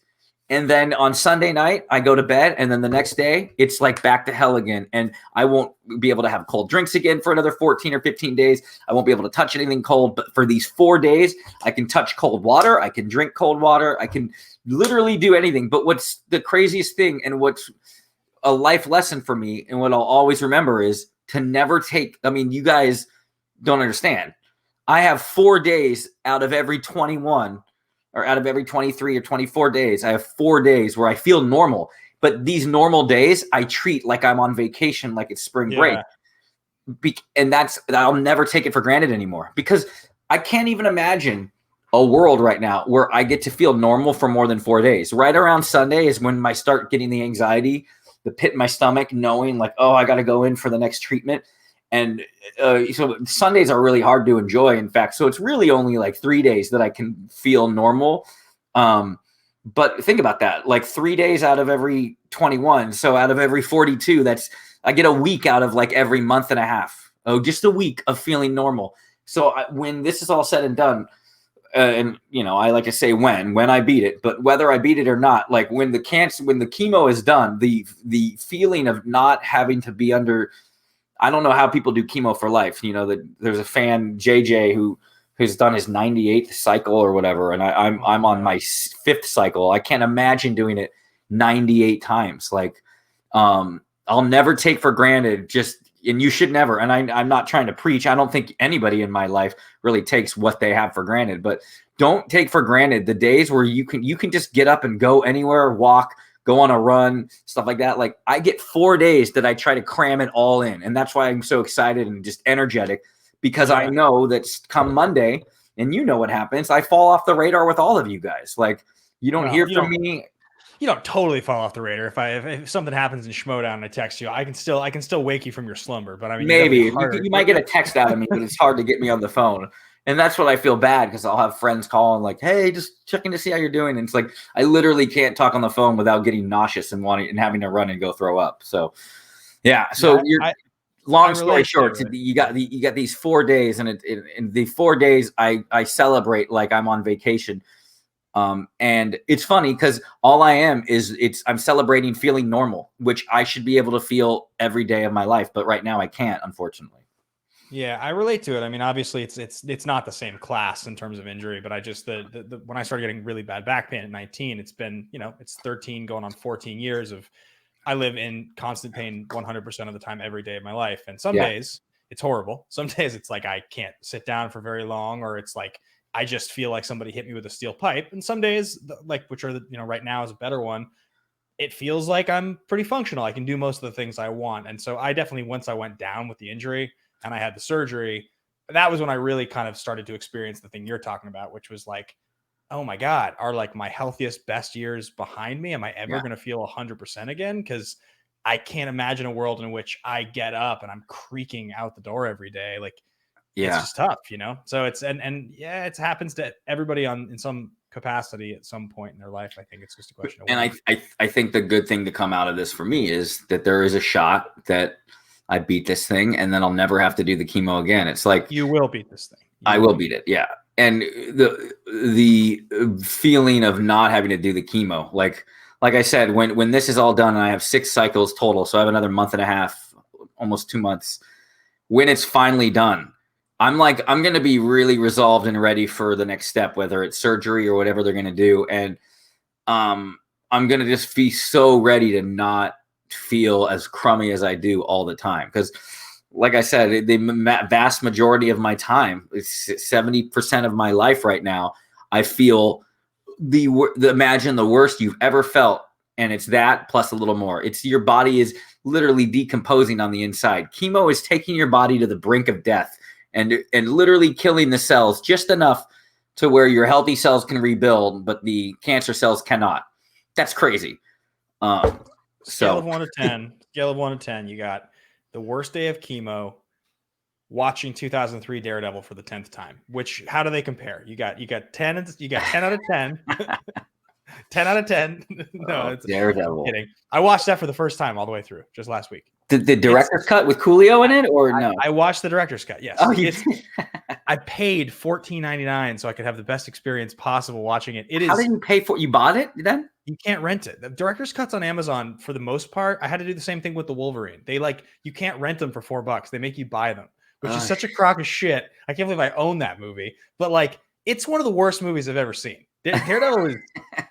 and then on Sunday night I go to bed, and then the next day it's like back to hell again. And I won't be able to have cold drinks again for another 14 or 15 days. I won't be able to touch anything cold, but for these 4 days, I can touch cold water. I can drink cold water. I can literally do anything. But what's the craziest thing, and what's a life lesson for me, and what I'll always remember, is to never take, I mean, you guys don't understand. I have 4 days out of every 21, or out of every 23 or 24 days, I have 4 days where I feel normal. But these normal days, I treat like I'm on vacation, like it's spring break. And I'll never take it for granted anymore, because I can't even imagine a world right now where I get to feel normal for more than 4 days. Right around Sunday is when I start getting the anxiety, the pit in my stomach, knowing like, oh, I got to go in for the next treatment. And so Sundays are really hard to enjoy, in fact. So it's really only like 3 days that I can feel normal. But think about that, like 3 days out of every 21. So out of every 42, I get a week out of like every month and a half. Oh, just a week of feeling normal. So when this is all said and done, and I like to say when I beat it, but whether I beat it or not, like when the chemo is done, the feeling of not having to be under, I don't know how people do chemo for life. There's a fan, JJ, who's done his 98th cycle or whatever, and I'm on my 5th cycle. I can't imagine doing it 98 times. Like, I'll never take for granted, and you should never. And I'm not trying to preach. I don't think anybody in my life really takes what they have for granted, but don't take for granted the days where you can just get up and go anywhere, walk, go on a run, stuff like that. Like, I get 4 days that I try to cram it all in. And that's why I'm so excited and just energetic, because I know that come Monday, and you know what happens, I fall off the radar with all of you guys. Like, you don't hear from me. You don't totally fall off the radar. If something happens in Schmoedown and I text you, I can still wake you from your slumber. But I mean, maybe you might get a text out of me, but it's hard to get me on the phone. And that's what I feel bad, because I'll have friends calling like, hey, just checking to see how you're doing. And it's like, I literally can't talk on the phone without getting nauseous and having to run and go throw up. So, yeah. So long story short, you got these 4 days, and in the 4 days I celebrate like I'm on vacation. And it's funny because all I am I'm celebrating feeling normal, which I should be able to feel every day of my life. But right now I can't, unfortunately. Yeah, I relate to it. I mean, obviously it's not the same class in terms of injury, but I just, when I started getting really bad back pain at 19, it's been, it's 13 going on 14 years of, I live in constant pain 100% of the time, every day of my life. And some days it's horrible. Some days it's like, I can't sit down for very long, or it's like, I just feel like somebody hit me with a steel pipe. And some days, like, which are right now is a better one, it feels like I'm pretty functional. I can do most of the things I want. And so I definitely, once I went down with the injury and I had the surgery, that was when I really kind of started to experience the thing you're talking about, which was like, oh my God, are like my healthiest, best years behind me? Am I ever going to feel 100% again? Because I can't imagine a world in which I get up and I'm creaking out the door every day. Like, it's just tough, So it's, it happens to everybody in some capacity at some point in their life. I think it's just a question of when. And I think the good thing to come out of this for me is that there is a shot that I beat this thing, and then I'll never have to do the chemo again. It's like, you will beat this thing. I will beat it. Yeah. And the feeling of not having to do the chemo, like I said, when this is all done and I have 6 cycles total, so I have another month and a half, almost 2 months, when it's finally done, I'm going to be really resolved and ready for the next step, whether it's surgery or whatever they're going to do. And I'm going to just be so ready to not feel as crummy as I do all the time. Because like I said, the vast majority of my time, 70% of my life right now, I feel imagine the worst you've ever felt. And it's that plus a little more. It's your body is literally decomposing on the inside. Chemo is taking your body to the brink of death and literally killing the cells just enough to where your healthy cells can rebuild, but the cancer cells cannot. That's crazy. Scale of 1 to 10, you got the worst day of chemo, watching 2003 Daredevil for the 10th time. How do they compare? You got 10 out of 10. 10 out of 10. No, it's Daredevil. I'm kidding. I watched that for the first time all the way through just last week. The director's cut with Coolio in it, or no? I watched the director's cut. Yes. Oh, I paid $14.99 so I could have the best experience possible watching it. How did you pay for it? You bought it then? You can't rent it. The director's cuts on Amazon for the most part. I had to do the same thing with the Wolverine. You can't rent them for $4. They make you buy them, which is such a crock of shit. I can't believe I own that movie. But it's one of the worst movies I've ever seen. Daredevil is.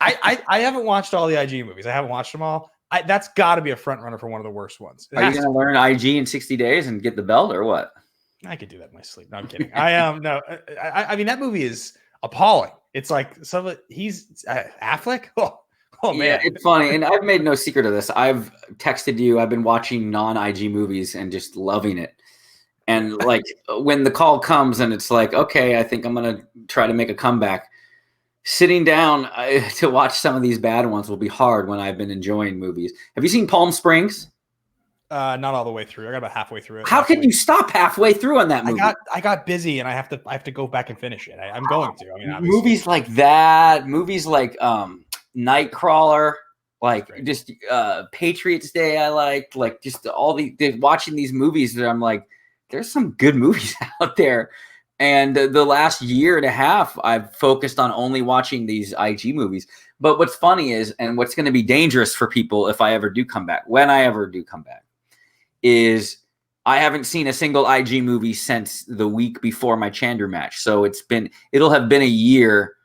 I haven't watched all the IG movies. I haven't watched them all. That's got to be a front runner for one of the worst ones. Are you going to learn IG in 60 days and get the belt, or what? I could do that in my sleep. No, I'm kidding. No. I mean, that movie is appalling. It's like he's Affleck. Oh man, it's funny, and I've made no secret of this. I've texted you. I've been watching non-IG movies and just loving it. And when the call comes, and it's like, okay, I think I'm going to try to make a comeback. Sitting down to watch some of these bad ones will be hard when I've been enjoying movies. Have you seen Palm Springs? Not all the way through. I got about halfway through it. How can you stop halfway through on that movie? I got busy, and I have to go back and finish it. I'm going to. I mean, obviously. Movies like that, movies like Nightcrawler, just Patriots Day. I liked just all watching these movies that I'm like, there's some good movies out there. And the last year and a half, I've focused on only watching these IG movies. But what's funny is, and what's going to be dangerous for people if I ever do come back, when I ever do come back, is I haven't seen a single IG movie since the week before my Chandler match. So it'll have been a year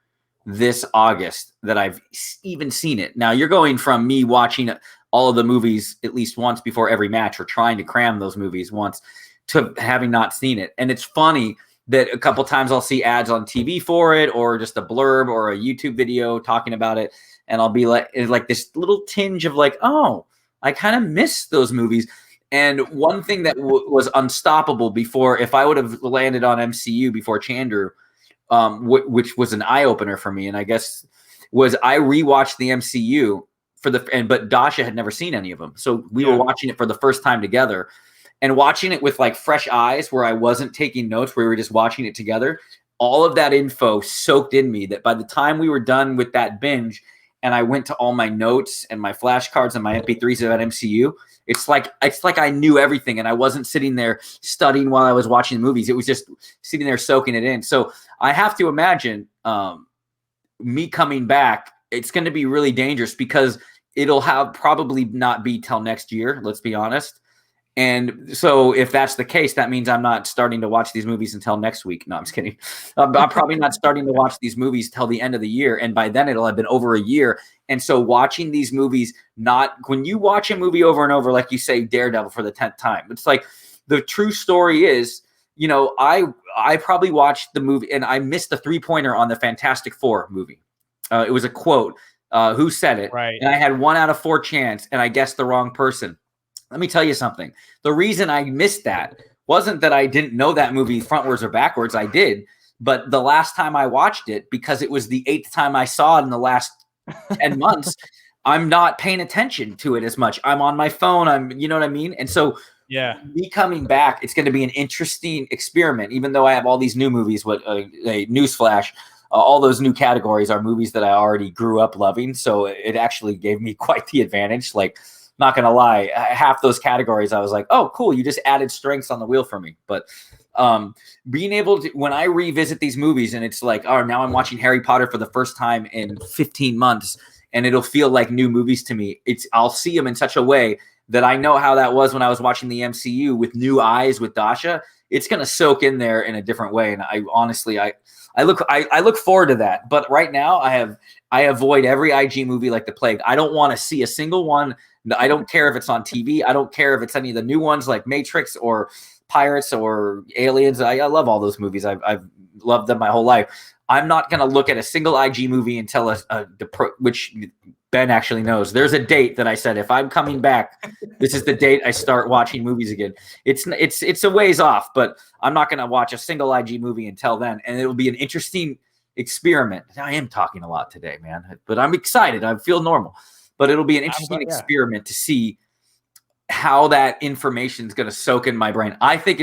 this August that I've even seen it. Now you're going from me watching all of the movies at least once before every match, or trying to cram those movies once, to having not seen it. And it's funny that a couple times I'll see ads on TV for it, or just a blurb or a YouTube video talking about it. And I'll be like this little tinge of oh, I kind of miss those movies. And one thing that was unstoppable before, if I would have landed on MCU before Chandler, which was an eye opener for me, and I guess was I rewatched the MCU but Dasha had never seen any of them. So we were watching it for the first time together. And watching it with fresh eyes, where I wasn't taking notes, where we were just watching it together, all of that info soaked in me, that by the time we were done with that binge and I went to all my notes and my flashcards and my MP3s about MCU, it's like I knew everything, and I wasn't sitting there studying while I was watching the movies. It was just sitting there soaking it in. So I have to imagine me coming back, it's going to be really dangerous, because it'll probably not be till next year, let's be honest. And so if that's the case, that means I'm not starting to watch these movies until next week. No, I'm just kidding. I'm probably not starting to watch these movies till the end of the year. And by then it'll have been over a year. And so watching these movies, when you watch a movie over and over, like you say, Daredevil for the 10th time, it's like the true story is, I probably watched the movie and I missed the 3-pointer on the Fantastic Four movie. It was a quote. Who said it? Right. And I had 1 out of 4 chance, and I guessed the wrong person. Let me tell you something. The reason I missed that wasn't that I didn't know that movie frontwards or backwards. I did. But the last time I watched it, because it was the 8th time I saw it in the last 10 months, I'm not paying attention to it as much. I'm on my phone. You know what I mean? And so me coming back, it's going to be an interesting experiment, even though I have all these new movies. Newsflash, all those new categories are movies that I already grew up loving. So it actually gave me quite the advantage. Not going to lie, half those categories, I was like, oh, cool. You just added strengths on the wheel for me. But being able to, when I revisit these movies and it's like, oh, now I'm watching Harry Potter for the first time in 15 months, and it'll feel like new movies to me. I'll see them in such a way that I know how that was when I was watching the MCU with new eyes with Dasha. It's going to soak in there in a different way. And I honestly, I look forward to that. But right now I avoid every IG movie like the plague. I don't want to see a single one. I don't care if it's on TV. I don't care if it's any of the new ones like Matrix or Pirates or Aliens. I love all those movies. I've loved them my whole life. I'm not going to look at a single IG movie until which Ben actually knows. There's a date that I said, if I'm coming back, this is the date I start watching movies again. It's a ways off, but I'm not going to watch a single IG movie until then. And it'll be an interesting experiment. I am talking a lot today, man, but I'm excited. I feel normal. But it'll be an interesting experiment to see how that information is going to soak in my brain. I think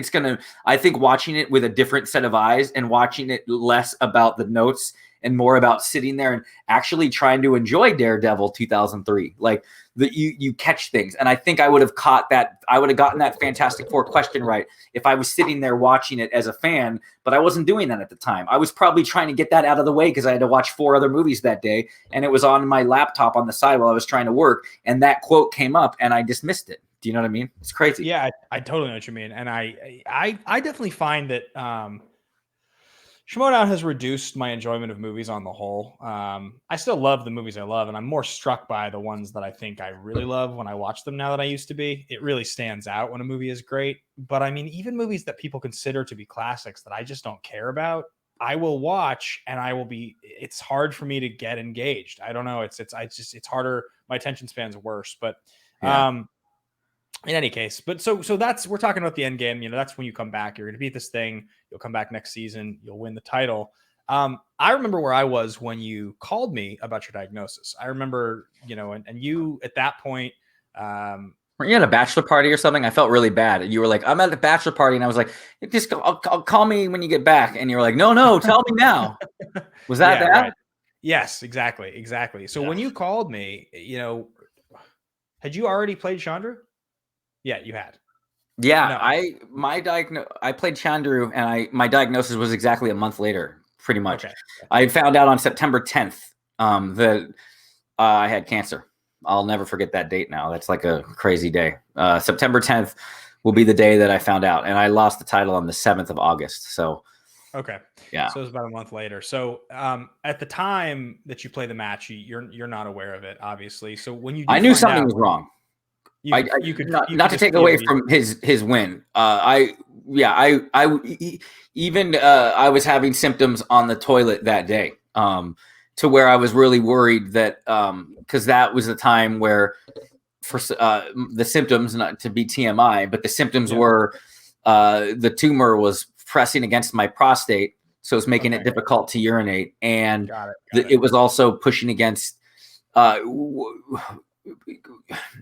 watching it with a different set of eyes and watching it less about the notes and more about sitting there and actually trying to enjoy Daredevil 2003. Like you catch things. And I think I would have caught that. I would have gotten that Fantastic Four question right if I was sitting there watching it as a fan, but I wasn't doing that at the time. I was probably trying to get that out of the way because I had to watch 4 other movies that day, and it was on my laptop on the side while I was trying to work, and that quote came up and I dismissed it. Do you know what I mean? It's crazy. Yeah, I totally know what you mean. And I definitely find that Schmoedown has reduced my enjoyment of movies on the whole. I still love the movies I love, and I'm more struck by the ones that I think I really love when I watch them now than I used to be. It really stands out when a movie is great. But I mean, even movies that people consider to be classics that I just don't care about, I will watch, and it's hard for me to get engaged. I don't know. It's harder. My attention span's worse, but in any case, but so we're talking about the end game. You know, that's when you come back. You're going to beat this thing. You'll come back next season. You'll win the title. I remember where I was when you called me about your diagnosis. I remember, you know, and you at that point. Weren't you at a bachelor party or something? I felt really bad. And you were like, I'm at a bachelor party. And I was like, I'll call me when you get back. And you were like, no, tell me now. Was that that? Right. Yes, exactly. So when you called me, you know, had you already played Chandru? Yeah, you had. Yeah, no. I played Chandru, and my diagnosis was exactly a month later, pretty much. Okay. I found out on September 10th that I had cancer. I'll never forget that date now. That's like a crazy day. September 10th will be the day that I found out, and I lost the title on the 7th of August. So, okay, yeah. So it was about a month later. So at the time that you play the match, you're not aware of it, obviously. So when you, I knew something was wrong. You could not to take away from his win. I was having symptoms on the toilet that day, to where I was really worried that because that was the time where for the symptoms, not to be TMI, but the symptoms were the tumor was pressing against my prostate, so it was making it difficult to urinate, and it was also pushing against.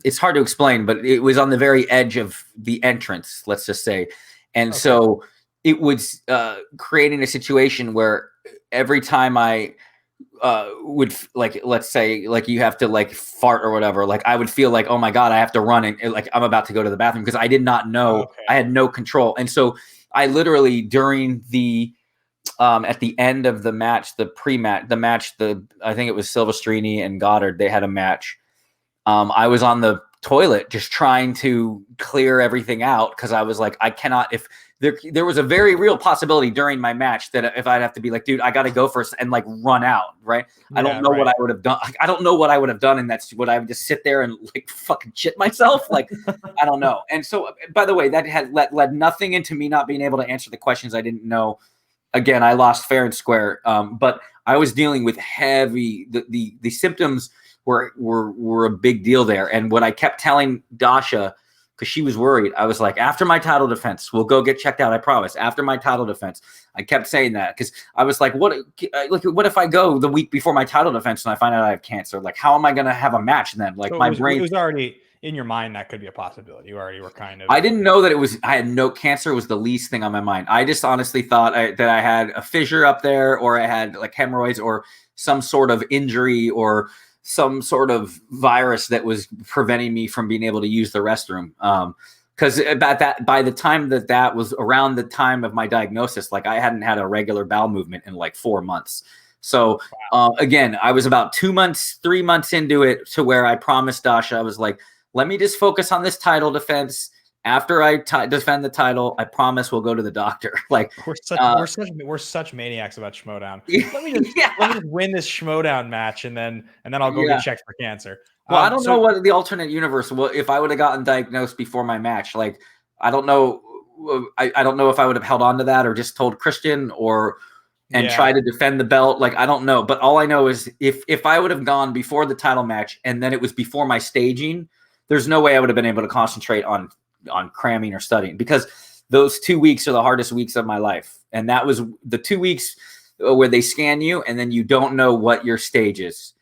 It's hard to explain, but it was on the very edge of the entrance, let's just say. And so it was creating a situation where every time I would, like, let's say, like you have to like fart or whatever, like I would feel like, oh my God, I have to run and like I'm about to go to the bathroom because I did not know. I had no control. And so I literally during the at the end of the match, I think it was Silvestrini and Goddard, they had a match. I was on the toilet just trying to clear everything out because I was like, I cannot. If there was a very real possibility during my match that if I'd have to be like, dude, I got to go first and like run out, right? I don't know what I would have done. I don't know what I would have done, and that's would I would just sit there and like fucking shit myself? Like I don't know. And so, by the way, that had led nothing into me not being able to answer the questions I didn't know. Again, I lost fair and square, but I was dealing with heavy the symptoms. Were a big deal there. And what I kept telling Dasha, because she was worried, I was like, after my title defense, we'll go get checked out. I promise. After my title defense, I kept saying that because I was like, what if I go the week before my title defense and I find out I have cancer? Like, how am I going to have a match then? Like, so brain. It was already in your mind that could be a possibility. You already were kind of. I didn't know that I had no cancer was the least thing on my mind. I just honestly thought that I had a fissure up there, or I had like hemorrhoids or some sort of injury or some sort of virus that was preventing me from being able to use the restroom. Because by the time that was around the time of my diagnosis, like I hadn't had a regular bowel movement in like 4 months. So again, I was about 3 months into it to where I promised Dasha, I was like, let me just focus on this title defense. After I defend the title, I promise we'll go to the doctor. Like we're such maniacs about Schmoedown. Let me just win this Schmoedown match, and then I'll go get checked for cancer. Well, I don't know what the alternate universe. Well, if I would have gotten diagnosed before my match, like I don't know. I don't know if I would have held on to that or just told Christian and try to defend the belt. Like I don't know, but all I know is if I would have gone before the title match and then it was before my staging, there's no way I would have been able to concentrate on cramming or studying, because those 2 weeks are the hardest weeks of my life. And that was the 2 weeks where they scan you and then you don't know what your stage is,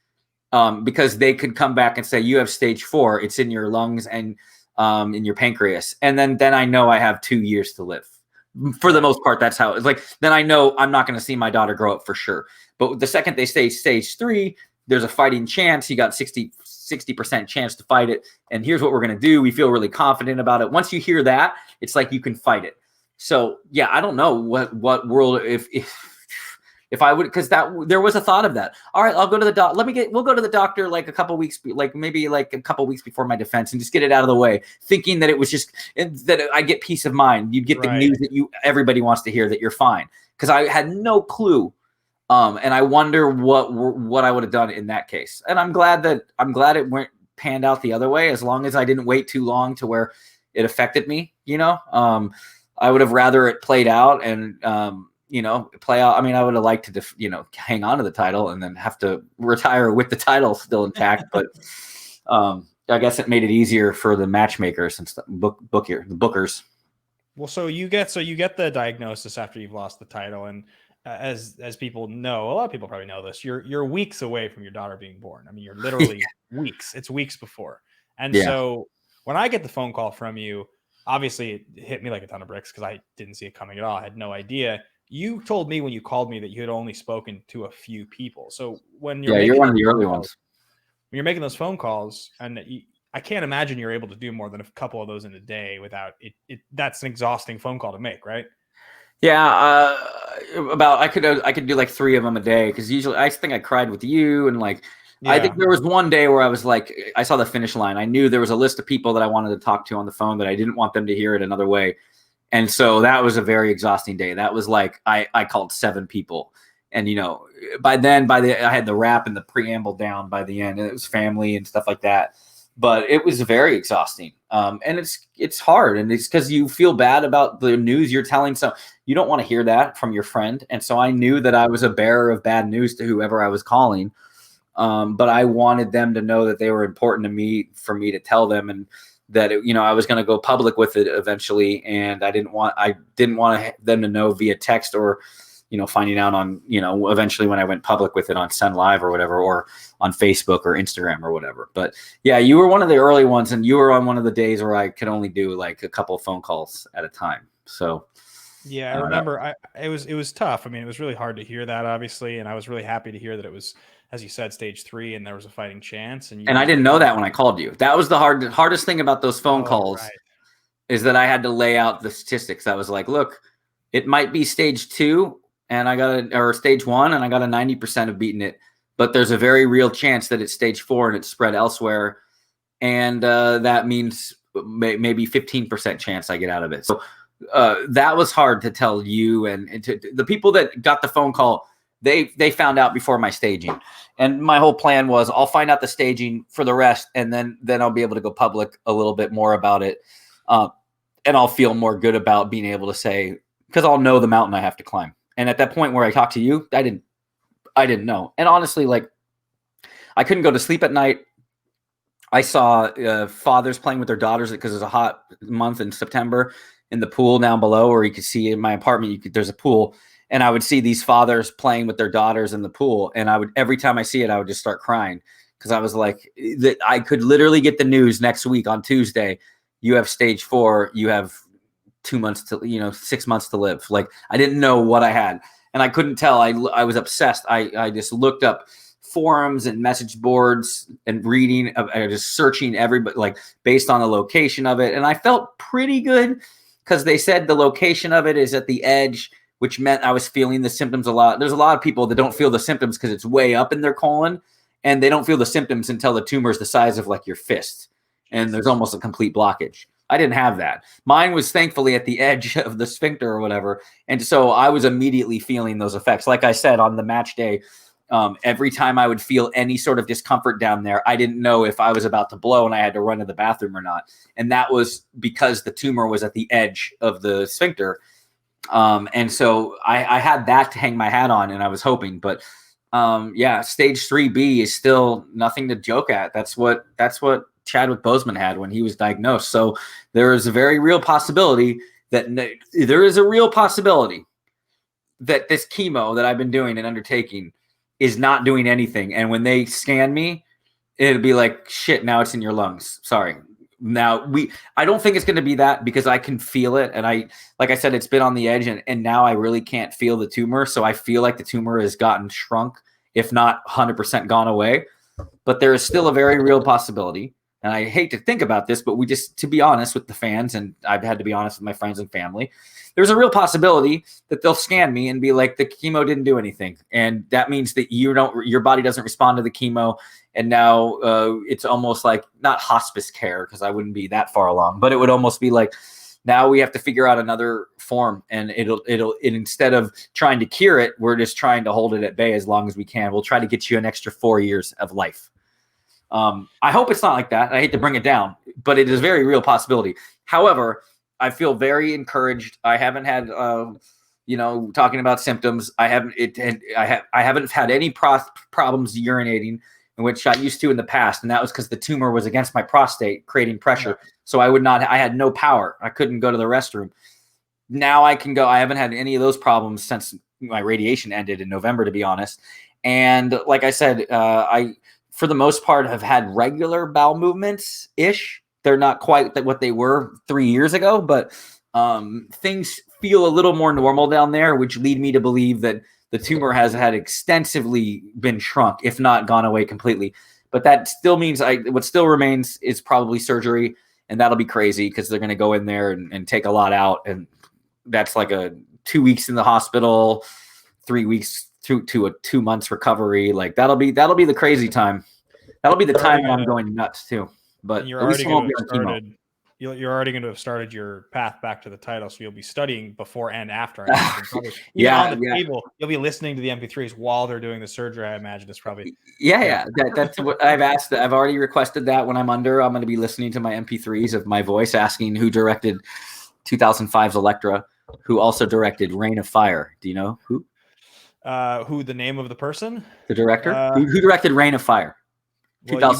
because they could come back and say, you have stage 4, it's in your lungs and in your pancreas. And then I know I have 2 years to live. For the most part, that's how it's like. Then I know I'm not going to see my daughter grow up for sure. But the second they say stage 3, there's a fighting chance. You got 60% chance to fight it. And here's what we're going to do. We feel really confident about it. Once you hear that, it's like you can fight it. So yeah, I don't know what world if I would, because there was a thought of that. All right, I'll go to the doc. We'll go to the doctor like a couple weeks, maybe a couple weeks before my defense, and just get it out of the way, thinking that it was just that I get peace of mind. You get the news that everybody wants to hear that you're fine, because I had no clue. And I wonder what I would have done in that case. And I'm glad it went panned out the other way, as long as I didn't wait too long to where it affected me. I would have rather it played out and play out. I mean, I would have liked to, hang on to the title and then have to retire with the title still intact. But I guess it made it easier for the matchmakers and the bookers. Well, so you get the diagnosis after you've lost the title, and as people know, a lot of people probably know this, you're weeks away from your daughter being born. I mean, you're literally weeks. It's weeks before. And so when I get the phone call from you, obviously it hit me like a ton of bricks because I didn't see it coming at all. I had no idea. You told me when you called me that you had only spoken to a few people. So when you're one of the early ones. When you're making those phone calls, and I can't imagine you're able to do more than a couple of those in a day without it. That's an exhausting phone call to make, right? Yeah, I could do like 3 of them a day, because usually I think I cried with you, and I think there was one day where I was like, I saw the finish line. I knew there was a list of people that I wanted to talk to on the phone that I didn't want them to hear it another way. And so that was a very exhausting day. That was like, I called 7 people. And, I had the wrap and the preamble down by the end, and it was family and stuff like that. But it was very exhausting. And it's hard. And it's because you feel bad about the news you're telling. So you don't want to hear that from your friend. And so I knew that I was a bearer of bad news to whoever I was calling. But I wanted them to know that they were important to me, for me to tell them, and that I was going to go public with it eventually, and I didn't want them to know via text or finding out on eventually when I went public with it on Send Live or whatever, or on Facebook or Instagram or whatever. But yeah, you were one of the early ones, and you were on one of the days where I could only do like a couple of phone calls at a time. So yeah, I remember it was tough. I mean, it was really hard to hear that, obviously, and I was really happy to hear that it was, as you said, stage 3, and there was a fighting chance. And I didn't know that when I called you. That was the hardest thing about those phone calls, is that I had to lay out the statistics. I was like, look, it might be stage 2, or stage 1, and I got a 90% of beating it, but there's a very real chance that it's stage 4 and it's spread elsewhere, and that means maybe 15% chance I get out of it. So that was hard to tell you, and to the people that got the phone call. They found out before my staging, and my whole plan was I'll find out the staging for the rest, and then I'll be able to go public a little bit more about it, and I'll feel more good about being able to say, because I'll know the mountain I have to climb. And at that point where I talked to you, I didn't know. And honestly, I couldn't go to sleep at night. I saw fathers playing with their daughters, because it's a hot month in September, in the pool down below, or you could see in my apartment, there's a pool. And I would see these fathers playing with their daughters in the pool. And every time I see it, I would just start crying, because I was like, that I could literally get the news next week on Tuesday. You have stage 4. You have 2 months to, 6 months to live. Like, I didn't know what I had, and I couldn't tell. I was obsessed. I just looked up forums and message boards and reading, just searching everybody, based on the location of it. And I felt pretty good, because they said the location of it is at the edge, which meant I was feeling the symptoms a lot. There's a lot of people that don't feel the symptoms because it's way up in their colon, and they don't feel the symptoms until the tumor is the size of your fist, and there's almost a complete blockage. I didn't have that. Mine was thankfully at the edge of the sphincter or whatever, and so I was immediately feeling those effects. Like I said, on the match day, every time I would feel any sort of discomfort down there, I didn't know if I was about to blow and I had to run to the bathroom or not, and that was because the tumor was at the edge of the sphincter. And so I had that to hang my hat on, and I was hoping, but stage 3B is still nothing to joke at. That's what Chadwick Boseman had when he was diagnosed. So there is a very real possibility that this chemo that I've been doing and undertaking is not doing anything. And when they scan me, it'll be like, shit, now it's in your lungs. Sorry. now I don't think it's going to be that because I can feel it. And like I said, it's been on the edge and now I really can't feel the tumor. So I feel like the tumor has gotten shrunk, if not 100% gone away. But there is still a very real possibility. And I hate to think about this, but to be honest with the fans, and I've had to be honest with my friends and family, there's a real possibility that they'll scan me and be like, the chemo didn't do anything. And that means that your body doesn't respond to the chemo. And now it's almost like not hospice care, because I wouldn't be that far along, but it would almost be like, now we have to figure out another form, and it'll instead of trying to cure it, we're just trying to hold it at bay as long as we can. We'll try to get you an extra 4 years of life. I hope it's not like that. I hate to bring it down, but it is a very real possibility. However, I feel very encouraged. I haven't had, talking about symptoms. I haven't had any problems urinating, in which I used to in the past, and that was because the tumor was against my prostate, creating pressure. Yeah. So I had no power. I couldn't go to the restroom. Now I can go. I haven't had any of those problems since my radiation ended in November, to be honest. And like I said, I, for the most part, have had regular bowel movements-ish. They're not quite what they were 3 years ago, but things feel a little more normal down there, which lead me to believe that the tumor has had extensively been shrunk, if not gone away completely. But that still means what still remains is probably surgery, and that'll be crazy because they're going to go in there and take a lot out, and that's like a 2 weeks in the hospital, 3 weeks to a 2 months recovery. Like that'll be the crazy time. That'll be the time when I'm going nuts too. But you're already going to have started. You're already going to have started your path back to the title, so you'll be studying before and after. On the table, you'll be listening to the MP3s while they're doing the surgery. I imagine it's probably That's what I've asked. I've already requested that when I'm going to be listening to my MP3s of my voice, asking who directed 2005's Elektra, who also directed Reign of Fire. Do you know who? Who the name of the person? The director who directed Reign of Fire. Well,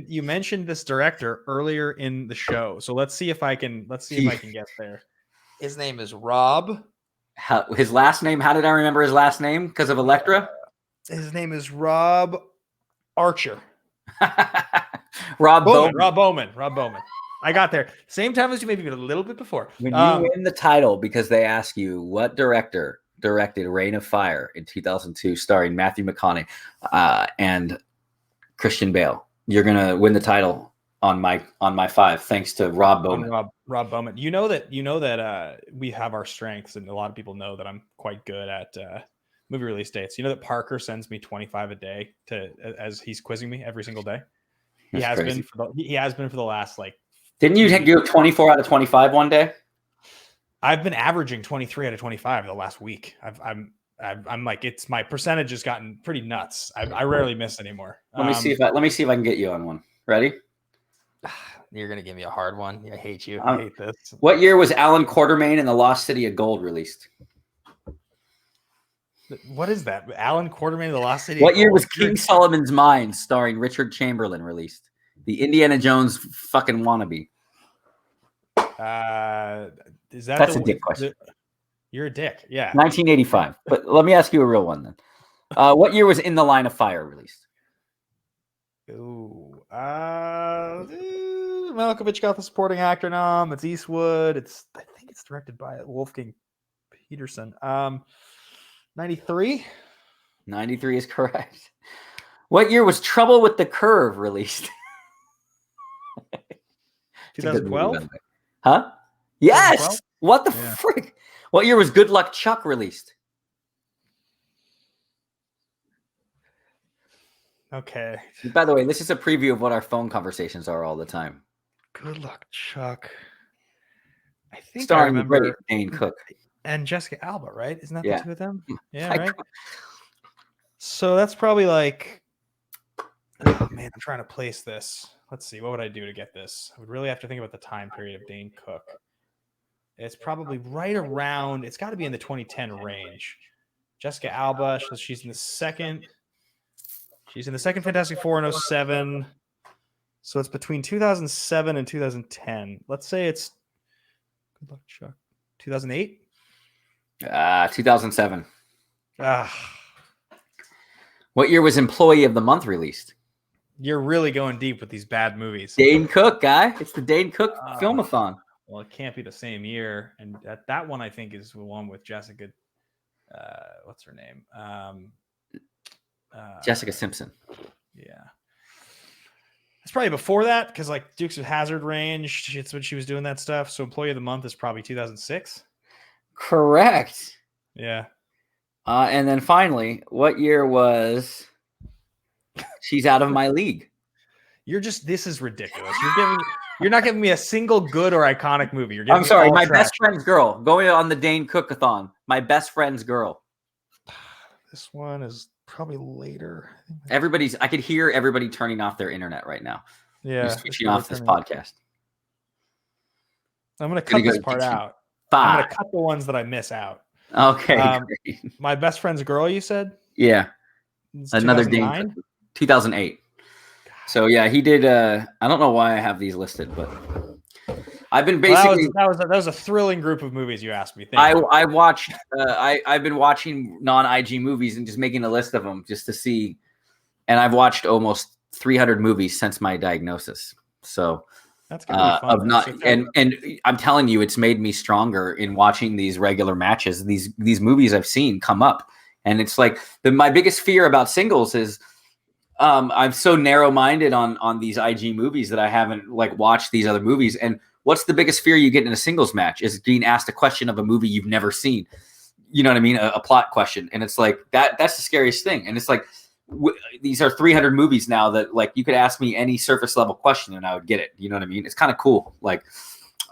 you mentioned this director earlier in the show, so let's see if I can get there. His name is Rob. His last name? How did I remember his last name? Because of Elektra. His name is Rob Archer. Rob Bowman. Rob Bowman. I got there same time as you, maybe a little bit before. When you win the title, because they ask you what director directed Reign of Fire in 2002, starring Matthew McConaughey and Christian Bale, you're gonna win the title on my 5, thanks to Rob Bowman. Rob Bowman. You know that we have our strengths, and a lot of people know that I'm quite good at movie release dates. You know that Parker sends me 25 a day as he's quizzing me every single day. He has been for the last Didn't you do 24 out of 25 one day? I've been averaging 23 out of 25 the last week. I'm like, it's my percentage has gotten pretty nuts. I rarely miss anymore. Let me see if I can get you on one. Ready? You're gonna give me a hard one. I hate you. I hate this. What year was Alan Quartermain and the Lost City of Gold released? What is that? Alan Quartermain and the Lost City. What year was King Solomon's Mines, starring Richard Chamberlain, released? The Indiana Jones fucking wannabe. That's a dick question. You're a dick. Yeah. 1985. But let me ask you a real one then. What year was In the Line of Fire released? Ooh. Malkovich got the supporting actor nom. It's Eastwood. I think it's directed by Wolfgang Peterson. 93? 93 is correct. What year was Trouble with the Curve released? 2012? Huh? Yes. What the frick? What year was Good Luck Chuck released? Okay. By the way, this is a preview of what our phone conversations are all the time. Good Luck Chuck. I think starring the great Dane Cook and Jessica Alba, right? Isn't that the two of them? Yeah, right. So that's probably oh man, I'm trying to place this. Let's see. What would I do to get this? I would really have to think about the time period of Dane Cook. It's probably right around, it's got to be in the 2010 range. Jessica Alba, she's in the second Fantastic Four in 07. So it's between 2007 and 2010. Let's say it's, good luck, Chuck, 2008? 2007. What year was Employee of the Month released? You're really going deep with these bad movies. Dane Cook, guy. It's the Dane Cook Filmathon. Well, it can't be the same year. And that one, I think, is the one with Jessica. What's her name? Jessica Simpson. Yeah. It's probably before that because like Dukes of Hazzard range. It's when she was doing that stuff. So Employee of the Month is probably 2006. Correct. Yeah. And then finally, what year was She's Out of My League? This is ridiculous. You're not giving me a single good or iconic movie. I'm sorry, My Best Friend's Girl. Going on the Dane Cook-a-thon. My Best Friend's Girl. This one is probably later. I could hear everybody turning off their internet right now. Yeah. You're switching off this podcast. I'm going to cut this part out. 5. I'm going to cut the ones that I miss out. Okay. Great. My Best Friend's Girl, you said? Yeah. It's another Dane. 2008. So yeah, he did. I don't know why I have these listed, but I've been basically that was a thrilling group of movies you asked me. I watched. I've been watching non-IG movies and just making a list of them just to see, and I've watched almost 300 movies since my diagnosis. So that's gonna be fun. And I'm telling you, it's made me stronger in watching these regular matches. These movies I've seen come up, and it's like my biggest fear about singles is. I'm so narrow-minded on these IG movies that I haven't like watched these other movies. And what's the biggest fear you get in a singles match is being asked a question of a movie you've never seen. You know what I mean? A plot question. And it's like that's the scariest thing. And it's like these are 300 movies now that like you could ask me any surface level question and I would get it. You know what I mean? It's kind of cool. Like,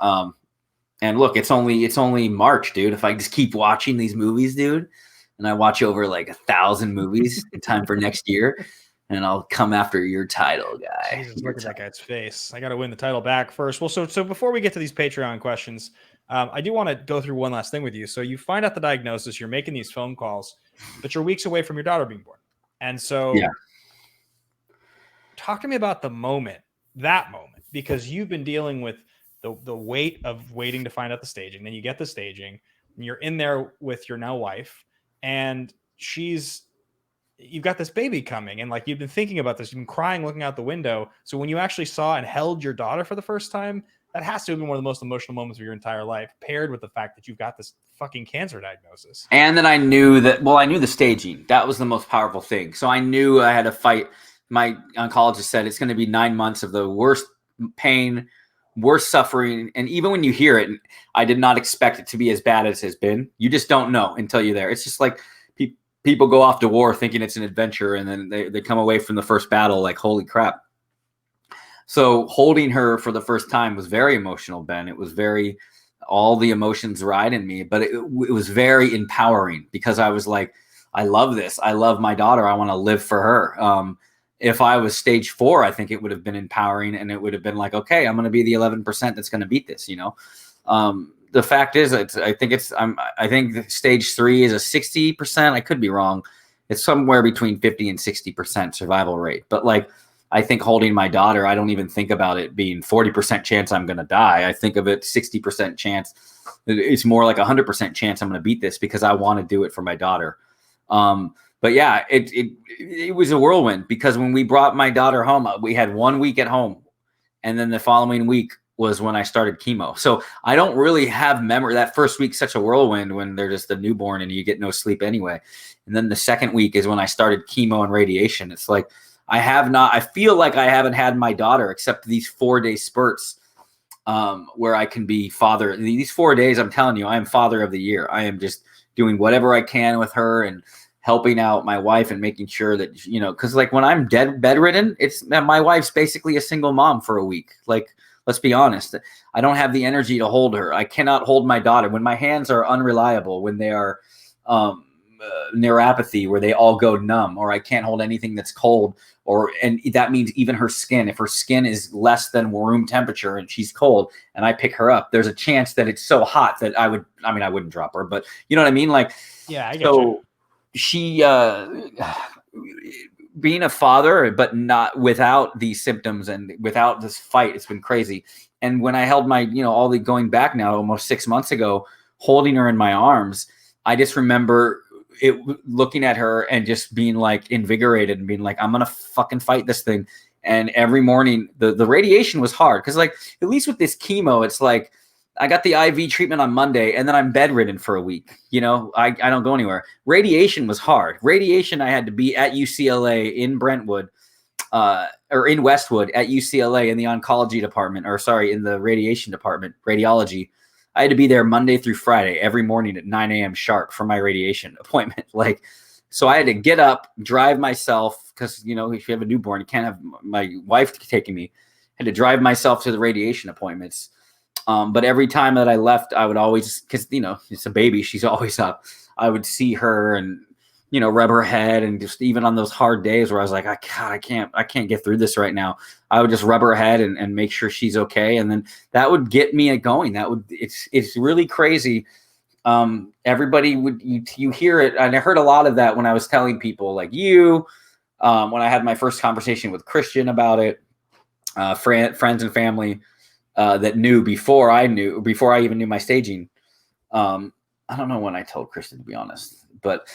and look, it's only March, dude. If I just keep watching these movies, dude, and I watch over like 1,000 movies in time for next year. And I'll come after your title, guy. Jesus, look at that guy's face. I got to win the title back first. Well, so before we get to these Patreon questions, I do want to go through one last thing with you. So you find out the diagnosis, you're making these phone calls, but you're weeks away from your daughter being born. And so talk to me about that moment, because you've been dealing with the weight of waiting to find out the staging. Then you get the staging, and you're in there with your now wife, and you've got this baby coming, and like you've been thinking about this, you've been crying looking out the window. So when you actually saw and held your daughter for the first time, that has to have been one of the most emotional moments of your entire life, paired with the fact that you've got this fucking cancer diagnosis. And then I knew the staging. That was the most powerful thing. So I knew I had to fight. My oncologist said it's going to be 9 months of the worst pain, worst suffering. And even when you hear it, I did not expect it to be as bad as it has been. You just don't know until you're there. It's just like people go off to war thinking it's an adventure, and then they come away from the first battle like, holy crap. So holding her for the first time was very emotional, Ben. It was all the emotions ride in me, but it was very empowering because I was like, I love this. I love my daughter. I want to live for her. If I was stage 4, I think it would have been empowering, and it would have been like, okay, I'm going to be the 11% that's going to beat this, The fact is, I think stage 3 is a 60%. I could be wrong. It's somewhere between 50 and 60% survival rate. But like, I think holding my daughter, I don't even think about it being 40% chance I'm going to die. I think of it 60% chance. It's more like 100% chance I'm going to beat this because I want to do it for my daughter. But yeah, it was a whirlwind because when we brought my daughter home, we had 1 week at home, and then the following week was when I started chemo. So I don't really have memory. That first week's such a whirlwind when they're just a newborn and you get no sleep anyway. And then the second week is when I started chemo and radiation. It's like I feel like I haven't had my daughter except these 4-day spurts where I can be father. These 4 days, I'm telling you, I am father of the year. I am just doing whatever I can with her and helping out my wife and making sure that, because like when I'm bedridden, my wife's basically a single mom for a week. Like, let's be honest. I don't have the energy to hold her. I cannot hold my daughter when my hands are unreliable, when they are neuropathy, where they all go numb, or I can't hold anything that's cold, and that means even her skin. If her skin is less than room temperature and she's cold, and I pick her up, there's a chance that it's so hot that I wouldn't drop her, but you know what I mean? Like, yeah, I get you. She, being a father, but not without these symptoms and without this fight, it's been crazy. And when I held my, going back now, almost 6 months ago, holding her in my arms, I just remember looking at her and just being like invigorated and being like, I'm going to fucking fight this thing. And every morning, the radiation was hard because, like, at least with this chemo, it's like I got the IV treatment on Monday and then I'm bedridden for a week. You know, I don't go anywhere. Radiation was hard. Radiation, I had to be at UCLA in Brentwood or in Westwood at UCLA in the oncology department, or sorry, in the radiation department, radiology. I had to be there Monday through Friday every morning at 9 a.m. sharp for my radiation appointment. Like, so I had to get up, drive myself, because, you know, if you have a newborn, you can't have my wife taking me. I had to drive myself to the radiation appointments. But every time that I left, I would always, because, you know, it's a baby, she's always up. I would see her and, you know, rub her head, and just even on those hard days where I was like, I can't get through this right now. I would just rub her head and make sure she's okay. And then that would get me going. It's really crazy. Everybody would, you hear it. And I heard a lot of that when I was telling people like you, when I had my first conversation with Christian about it, friends and family, that knew before I even knew my staging. I don't know when I told Kristen, to be honest, but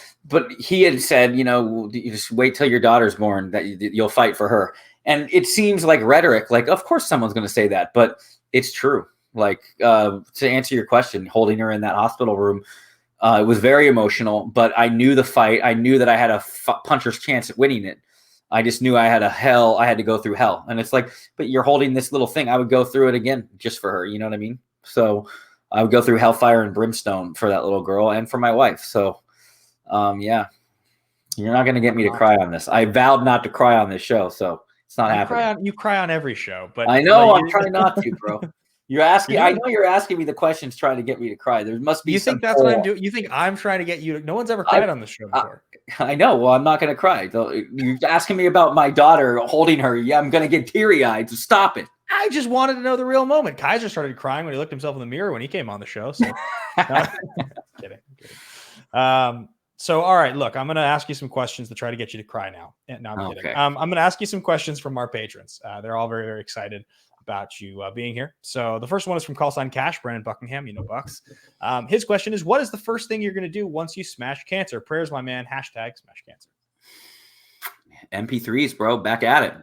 he had said, you know, you just wait till your daughter's born, that you'll fight for her. And it seems like rhetoric, like, of course someone's going to say that, but it's true. Like, to answer your question, holding her in that hospital room, it was very emotional, but I knew the fight. I knew that I had a puncher's chance at winning it. I just knew I had to go through hell. And it's like, but you're holding this little thing. I would go through it again just for her. You know what I mean? So I would go through hellfire and brimstone for that little girl and for my wife. So, yeah, you're not going to get me to cry on this. I vowed not to cry on this show. So it's not happening. You cry on every show, but I know I'm trying not to, bro. You're asking. I know you're asking me the questions, trying to get me to cry. There must be. You think that's what I'm doing? You think I'm trying to get you? No one's ever cried on this show before. I know. Well, I'm not going to cry. You're asking me about my daughter holding her. Yeah, I'm going to get teary-eyed. So stop it. I just wanted to know the real moment. Kaiser started crying when he looked himself in the mirror when he came on the show. So, kidding. So, all right, look, I'm going to ask you some questions to try to get you to cry now. No, I'm kidding. I'm going to ask you some questions from our patrons. They're all very, very excited about you being here. So the first one is from Call Sign Cash, Brandon Buckingham, you know, Bucks. His question is, what is the first thing you're going to do once you smash cancer? Prayers, my man. # smash cancer. MP3s, bro. Back at it.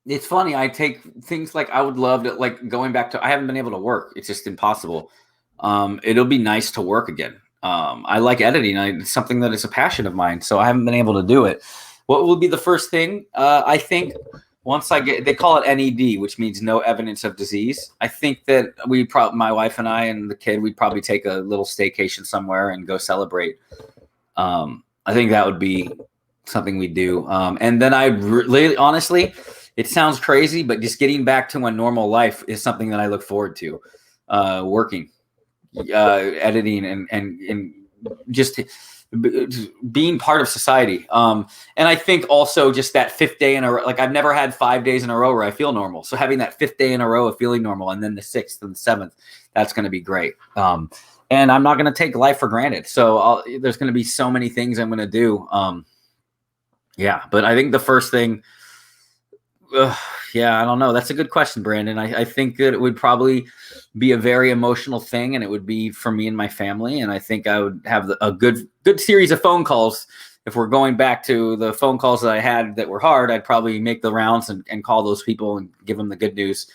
It's funny. I take things like, I would love to, like, going back to, I haven't been able to work. It's just impossible. It'll be nice to work again. I like editing. It's something that is a passion of mine. So I haven't been able to do it. What will be the first thing? I think once they call it NED, which means no evidence of disease. I think that my wife and I and the kid, we'd probably take a little staycation somewhere and go celebrate. I think that would be something we do. And then I really, honestly, it sounds crazy, but just getting back to a normal life is something that I look forward to. Working, editing, and just being part of society. And I think also just that 5th day in a row, like I've never had 5 days in a row where I feel normal. So having that 5th day in a row of feeling normal, and then the 6th and the 7th, that's going to be great. And I'm not going to take life for granted. So there's going to be so many things I'm going to do. Yeah, but I think the first thing, yeah, I don't know. That's a good question, Brandon. I think that it would probably be a very emotional thing, and it would be for me and my family. And I think I would have a good series of phone calls. If we're going back to the phone calls that I had that were hard, I'd probably make the rounds and call those people and give them the good news,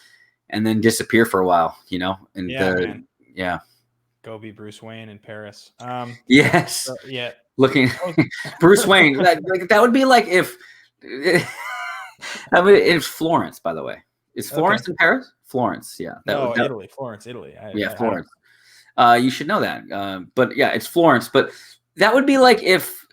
and then disappear for a while, you know? And yeah. Go be Bruce Wayne in Paris. Yes. Yeah. Looking Bruce Wayne. That would be like if I mean, it's Florence, by the way. Is Florence in Paris? Florence, yeah. Italy. Florence, Italy. Florence. You should know that. But yeah, it's Florence. But that would be like if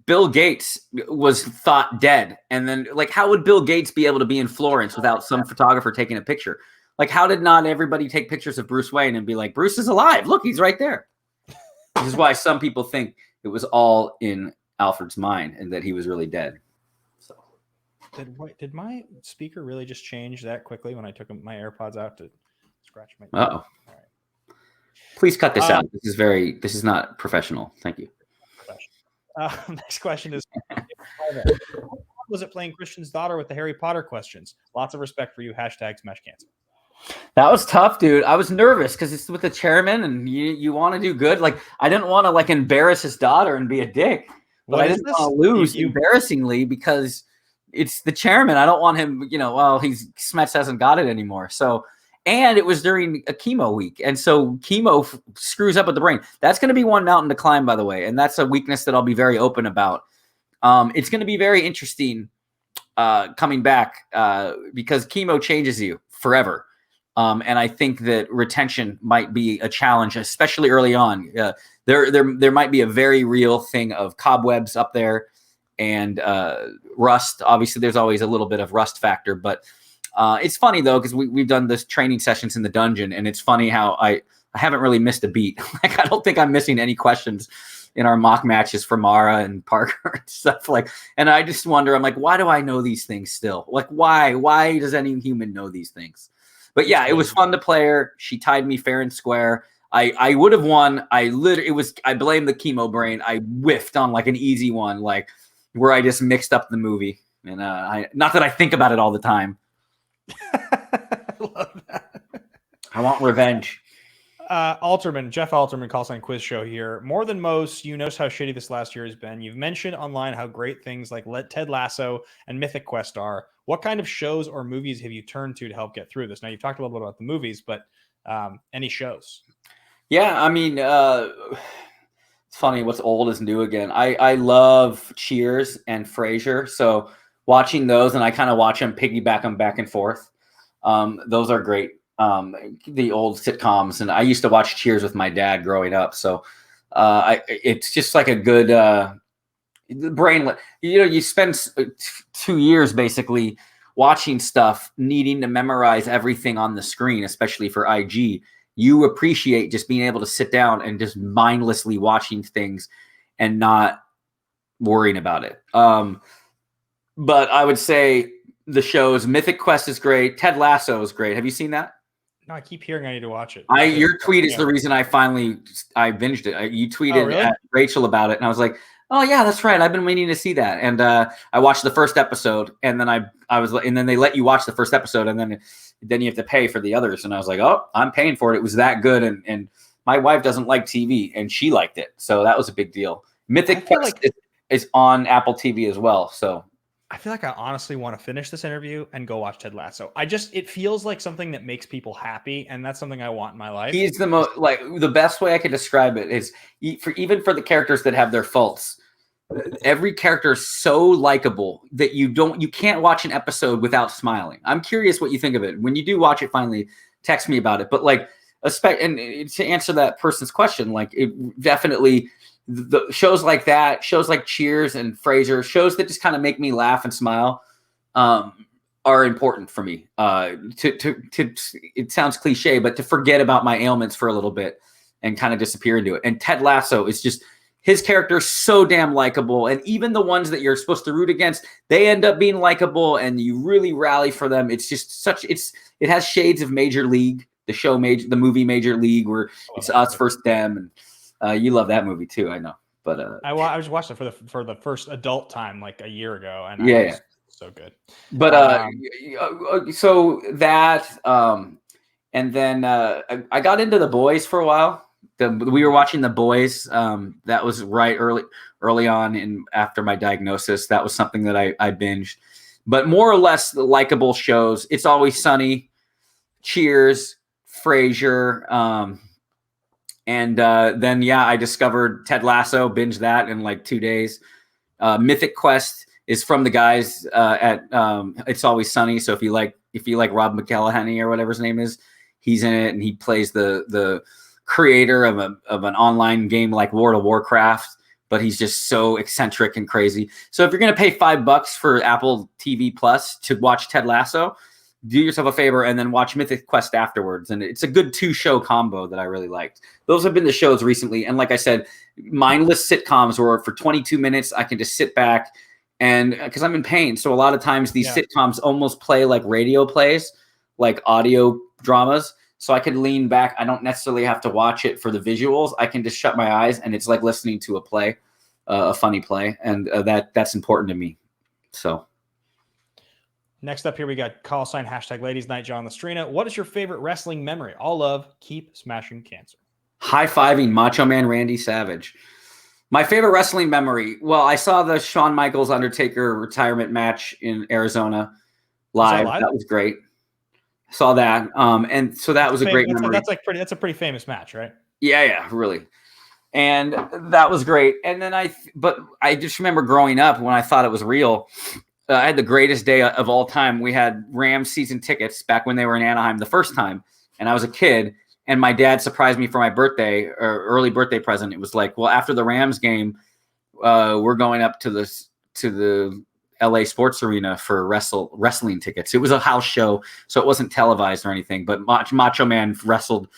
Bill Gates was thought dead. And then, like, how would Bill Gates be able to be in Florence without some photographer taking a picture? Like, how did not everybody take pictures of Bruce Wayne and be like, Bruce is alive. Look, he's right there. This is why some people think it was all in Alfred's mind and that he was really dead. So, did my speaker really just change that quickly when I took my AirPods out to scratch my? Uh-oh. All right. Please cut this out. This is not professional. Thank you. Next question is, was it playing Christian's daughter with the Harry Potter questions? Lots of respect for you. # smash cancer. That was tough, dude. I was nervous because it's with the chairman and you want to do good. Like, I didn't want to like embarrass his daughter and be a dick. But I didn't want to lose embarrassingly because it's the chairman. I don't want him, Smets hasn't got it anymore. So, and it was during a chemo week. And so chemo screws up with the brain. That's going to be one mountain to climb, by the way. And that's a weakness that I'll be very open about. It's going to be very interesting coming back because chemo changes you forever. And I think that retention might be a challenge, especially early on. There might be a very real thing of cobwebs up there and rust. Obviously, there's always a little bit of rust factor, but it's funny though because we've done this training sessions in the dungeon, and it's funny how I haven't really missed a beat. Like I don't think I'm missing any questions in our mock matches for Mara and Parker and stuff and I just wonder, I'm like, why do I know these things still? Like, why does any human know these things? But yeah, it was fun to play her. She tied me fair and square. I would have won. I blame the chemo brain. I whiffed on like an easy one, like where I just mixed up the movie. And not that I think about it all the time. I love that. I want revenge. Jeff Alterman, call sign quiz show here. More than most, you notice how shitty this last year has been. You've mentioned online how great things like Ted Lasso and Mythic Quest are. What kind of shows or movies have you turned to help get through this? Now, you've talked a little bit about the movies, but any shows? Yeah, I mean, it's funny. What's old is new again. I love Cheers and Frasier. So watching those, and I kind of watch them, piggyback them back and forth. Those are great. The old sitcoms, and I used to watch Cheers with my dad growing up. So it's just like a good brain. You spend 2 years basically watching stuff, needing to memorize everything on the screen, especially for IG. You appreciate just being able to sit down and just mindlessly watching things and not worrying about it. But I would say the shows, Mythic Quest is great. Ted Lasso is great. Have you seen that? No, I keep hearing I need to watch it. Your tweet is the reason I binged it. You tweeted at Rachel about it, and I was like, "Oh yeah, that's right. I've been waiting to see that." And I watched the first episode, and then and then they let you watch the first episode, and then you have to pay for the others. And I was like, "Oh, I'm paying for it." It was that good, and my wife doesn't like TV, and she liked it, so that was a big deal. Mythic Quest is on Apple TV as well, so. I feel like I honestly want to finish this interview and go watch Ted Lasso. It feels like something that makes people happy, and that's something I want in my life. He's the most, the best way I could describe it is even for the characters that have their faults, every character is so likable that you can't watch an episode without smiling. I'm curious what you think of it. When you do watch it finally, text me about it. But and to answer that person's question, it definitely, the shows like that, shows like Cheers and Frasier, shows that just kind of make me laugh and smile, are important for me. It sounds cliche, but to forget about my ailments for a little bit and kind of disappear into it. And Ted Lasso is just, his character is so damn likable. And even the ones that you're supposed to root against, they end up being likable and you really rally for them. It's just it has shades of Major League, the movie Major League, where it's us versus them. And you love that movie too, I know. But I was watching it for the first adult time like a year ago, and yeah, so good. But so that and then I got into The Boys for a while. We were watching The Boys. That was right early on after my diagnosis. That was something that I binged. But more or less the likable shows. It's Always Sunny, Cheers, Frasier. And then, I discovered Ted Lasso, binged that in like 2 days. Mythic Quest is from the guys at It's Always Sunny. So if you like Rob McElhenney or whatever his name is, he's in it, and he plays the creator of an online game like World of Warcraft. But he's just so eccentric and crazy. So if you're gonna pay $5 for Apple TV Plus to watch Ted Lasso, do yourself a favor and then watch Mythic Quest afterwards. And it's a good 2-show combo that I really liked. Those have been the shows recently. And like I said, mindless sitcoms where for 22 minutes, I can just sit back and because I'm in pain. So a lot of times these sitcoms almost play like radio plays, like audio dramas. So I could lean back. I don't necessarily have to watch it for the visuals. I can just shut my eyes and it's like listening to a play, a funny play. And that's important to me. So. Next up here, we got call sign #Ladies Night John Lestrina. What is your favorite wrestling memory? All love, keep smashing cancer. High-fiving Macho Man Randy Savage. My favorite wrestling memory. Well, I saw the Shawn Michaels Undertaker retirement match in Arizona live. That was great. Saw that. And so that was a great memory. That's a pretty famous match, right? Yeah, really. And that was great. And then but I just remember growing up when I thought it was real. I had the greatest day of all time. We had Rams season tickets back when they were in Anaheim the first time, and I was a kid. And my dad surprised me for my birthday, or early birthday present. It was like, well, after the Rams game, we're going up to the LA Sports Arena for wrestling tickets. It was a house show, so it wasn't televised or anything. But Macho Man wrestled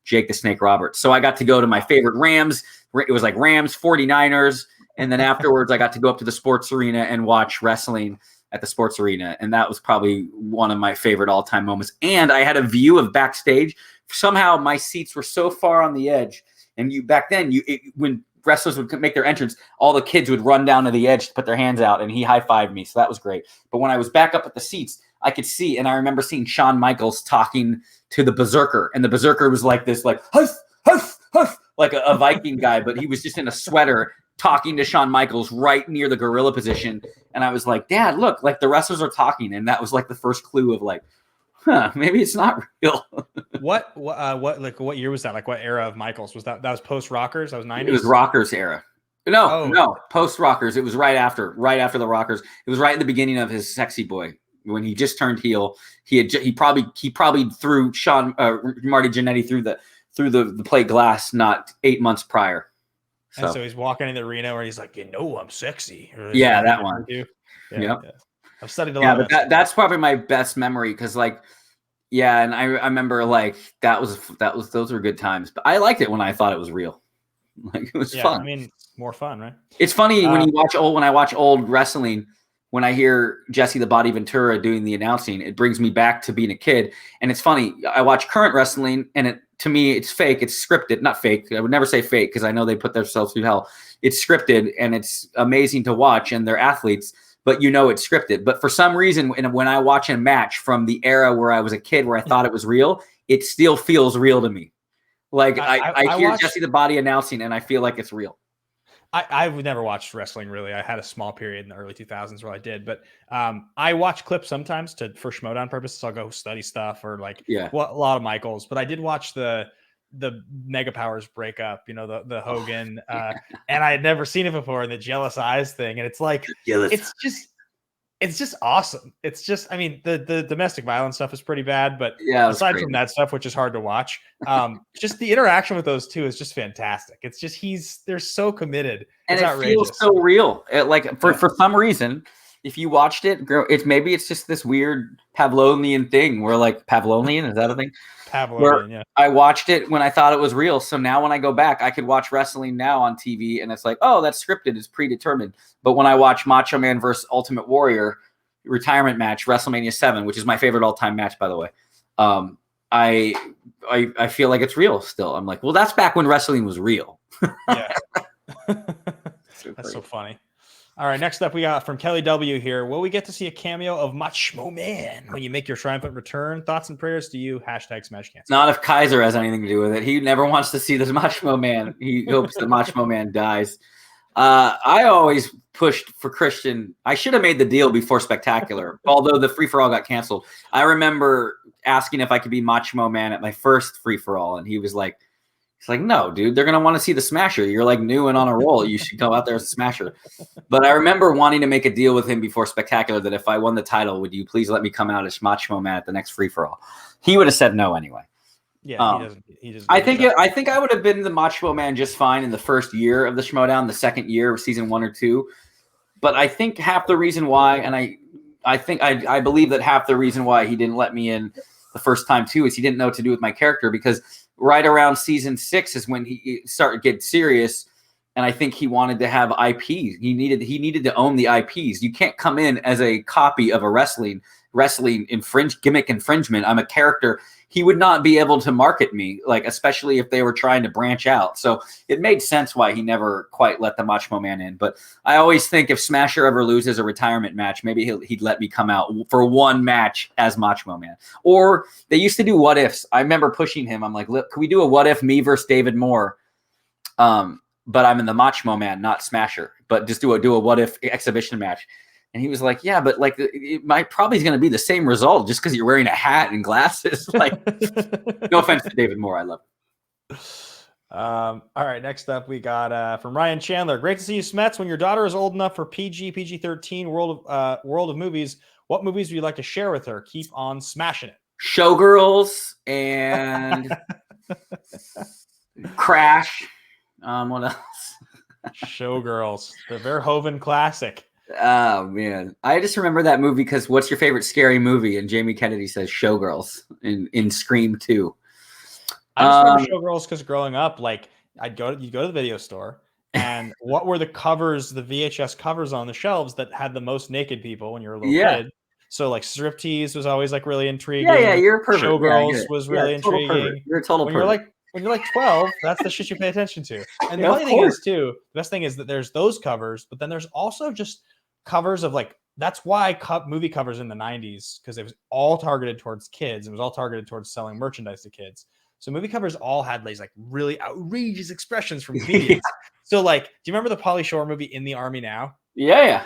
Jake the Snake Roberts. So I got to go to my favorite Rams. It was like Rams, 49ers. And then afterwards, I got to go up to the sports arena and watch wrestling at the sports arena. And that was probably one of my favorite all-time moments. And I had a view of backstage. Somehow my seats were so far on the edge. And back then, when wrestlers would make their entrance, all the kids would run down to the edge to put their hands out, and he high-fived me. So that was great. But when I was back up at the seats, I could see, and I remember seeing Shawn Michaels talking to the Berserker. And the Berserker was like this, like, huff, huff, huff, like a Viking guy, but he was just in a sweater talking to Shawn Michaels right near the gorilla position. And I was like, Dad, look, like the wrestlers are talking. And that was like the first clue of like, maybe it's not real. What year was that? Like what era of Michaels was that? That was post Rockers. That was 90s. It was Rockers era. No, post Rockers. It was right after the Rockers. It was right at the beginning of his Sexy Boy when he just turned heel. He probably threw Marty Jannetty through the plate glass not 8 months prior. And so he's walking in the arena where he's like, I'm sexy. Yeah, that one. Yeah. I've studied a lot. Yeah, but that's probably my best memory because, like, yeah, and I remember like those were good times. But I liked it when I thought it was real. Like it was fun. I mean, more fun, right? It's funny when I watch old wrestling. When I hear Jesse the Body Ventura doing the announcing, it brings me back to being a kid. And it's funny. I watch current wrestling, and to me, it's fake. It's scripted, not fake. I would never say fake because I know they put themselves through hell. It's scripted, and it's amazing to watch, and they're athletes, but it's scripted. But for some reason, when I watch a match from the era where I was a kid, where I thought it was real, it still feels real to me. Like I hear Jesse the Body announcing, and I feel like it's real. I've never watched wrestling really. I had a small period in the early 2000s where I did, but I watch clips sometimes for Schmoedown purposes. I'll go study stuff or a lot of Michaels, but I did watch the Mega Powers breakup, the Hogan, and I had never seen it before, and the jealous eyes thing, and it's like it's just awesome. It's just, I mean, the domestic violence stuff is pretty bad, but aside from that stuff, which is hard to watch, just the interaction with those two is just fantastic. It's just they're so committed, and it's it outrageous. Feels so real. For some reason, if you watched it, it's just this weird Pavlovian thing where Pavlovian, is that a thing? Pavlovian, yeah. I watched it when I thought it was real. So now when I go back, I could watch wrestling now on TV, and it's like, oh, that's scripted, it's predetermined. But when I watch Macho Man versus Ultimate Warrior retirement match, WrestleMania 7, which is my favorite all-time match, by the way, I feel like it's real still. I'm like, well, that's back when wrestling was real. Yeah. That's so funny. All right, next up we got from Kelly W here. Will we get to see a cameo of Macho Man when you make your triumphant return? Thoughts and prayers to you. #SmashCancer. Not if Kaiser has anything to do with it. He never wants to see this Macho Man. He hopes that Macho Man dies. I always pushed for Christian. I should have made the deal before Spectacular, although the free-for-all got canceled. I remember asking if I could be Macho Man at my first free-for-all, and he was like, no, dude, they're going to want to see the Smasher. You're like new and on a roll. You should go out there as a Smasher. But I remember wanting to make a deal with him before Spectacular that if I won the title, would you please let me come out as Macho Man at the next free-for-all? He would have said no anyway. Yeah, he doesn't. I think I would have been the Macho Man just fine in the first year of the Schmoedown, the second year of season 1 or 2. But I think half the reason why, and I believe that half the reason why he didn't let me in the first time too is he didn't know what to do with my character, because right around season 6 is when he started to get serious, and I think he wanted to have IPs. He needed to own the IPs. You can't come in as a copy of a wrestling gimmick infringement. I'm a character. He would not be able to market me, especially if they were trying to branch out. So it made sense why he never quite let the Macho Man in. But I always think if Smasher ever loses a retirement match, maybe he'd let me come out for one match as Macho Man. Or they used to do what ifs. I remember pushing him. I'm like, look, can we do a what if me versus David Moore? but I'm in the Macho Man, not Smasher. But just do a what if exhibition match. And he was like, yeah, but like it might probably going to be the same result just because you're wearing a hat and glasses. Like, no offense to David Moore, I love him. All right, next up we got from Ryan Chandler. Great to see you, Smets. When your daughter is old enough for PG-13 world of movies, what movies would you like to share with her? Keep on smashing it. Showgirls and Crash. What else? Showgirls, the Verhoeven classic. Oh man, I just remember that movie because what's your favorite scary movie? And Jamie Kennedy says Showgirls in Scream 2. I just remember Showgirls because growing up, like you'd go to the video store, and what were the covers, the VHS covers on the shelves that had the most naked people when you were a little kid? So like Striptease was always like really intriguing. Yeah, you're a pervert. Showgirls was really intriguing. Pervert. You're a total pervert. When you're like 12, that's the shit you pay attention to. And the funny thing is too, the best thing is that there's those covers, but then there's also just covers of like, that's why movie covers in the 90s, because it was all targeted towards kids. It was all targeted towards selling merchandise to kids. So movie covers all had these like really outrageous expressions from comedians. So like, do you remember the Pauly Shore movie In the Army Now? Yeah.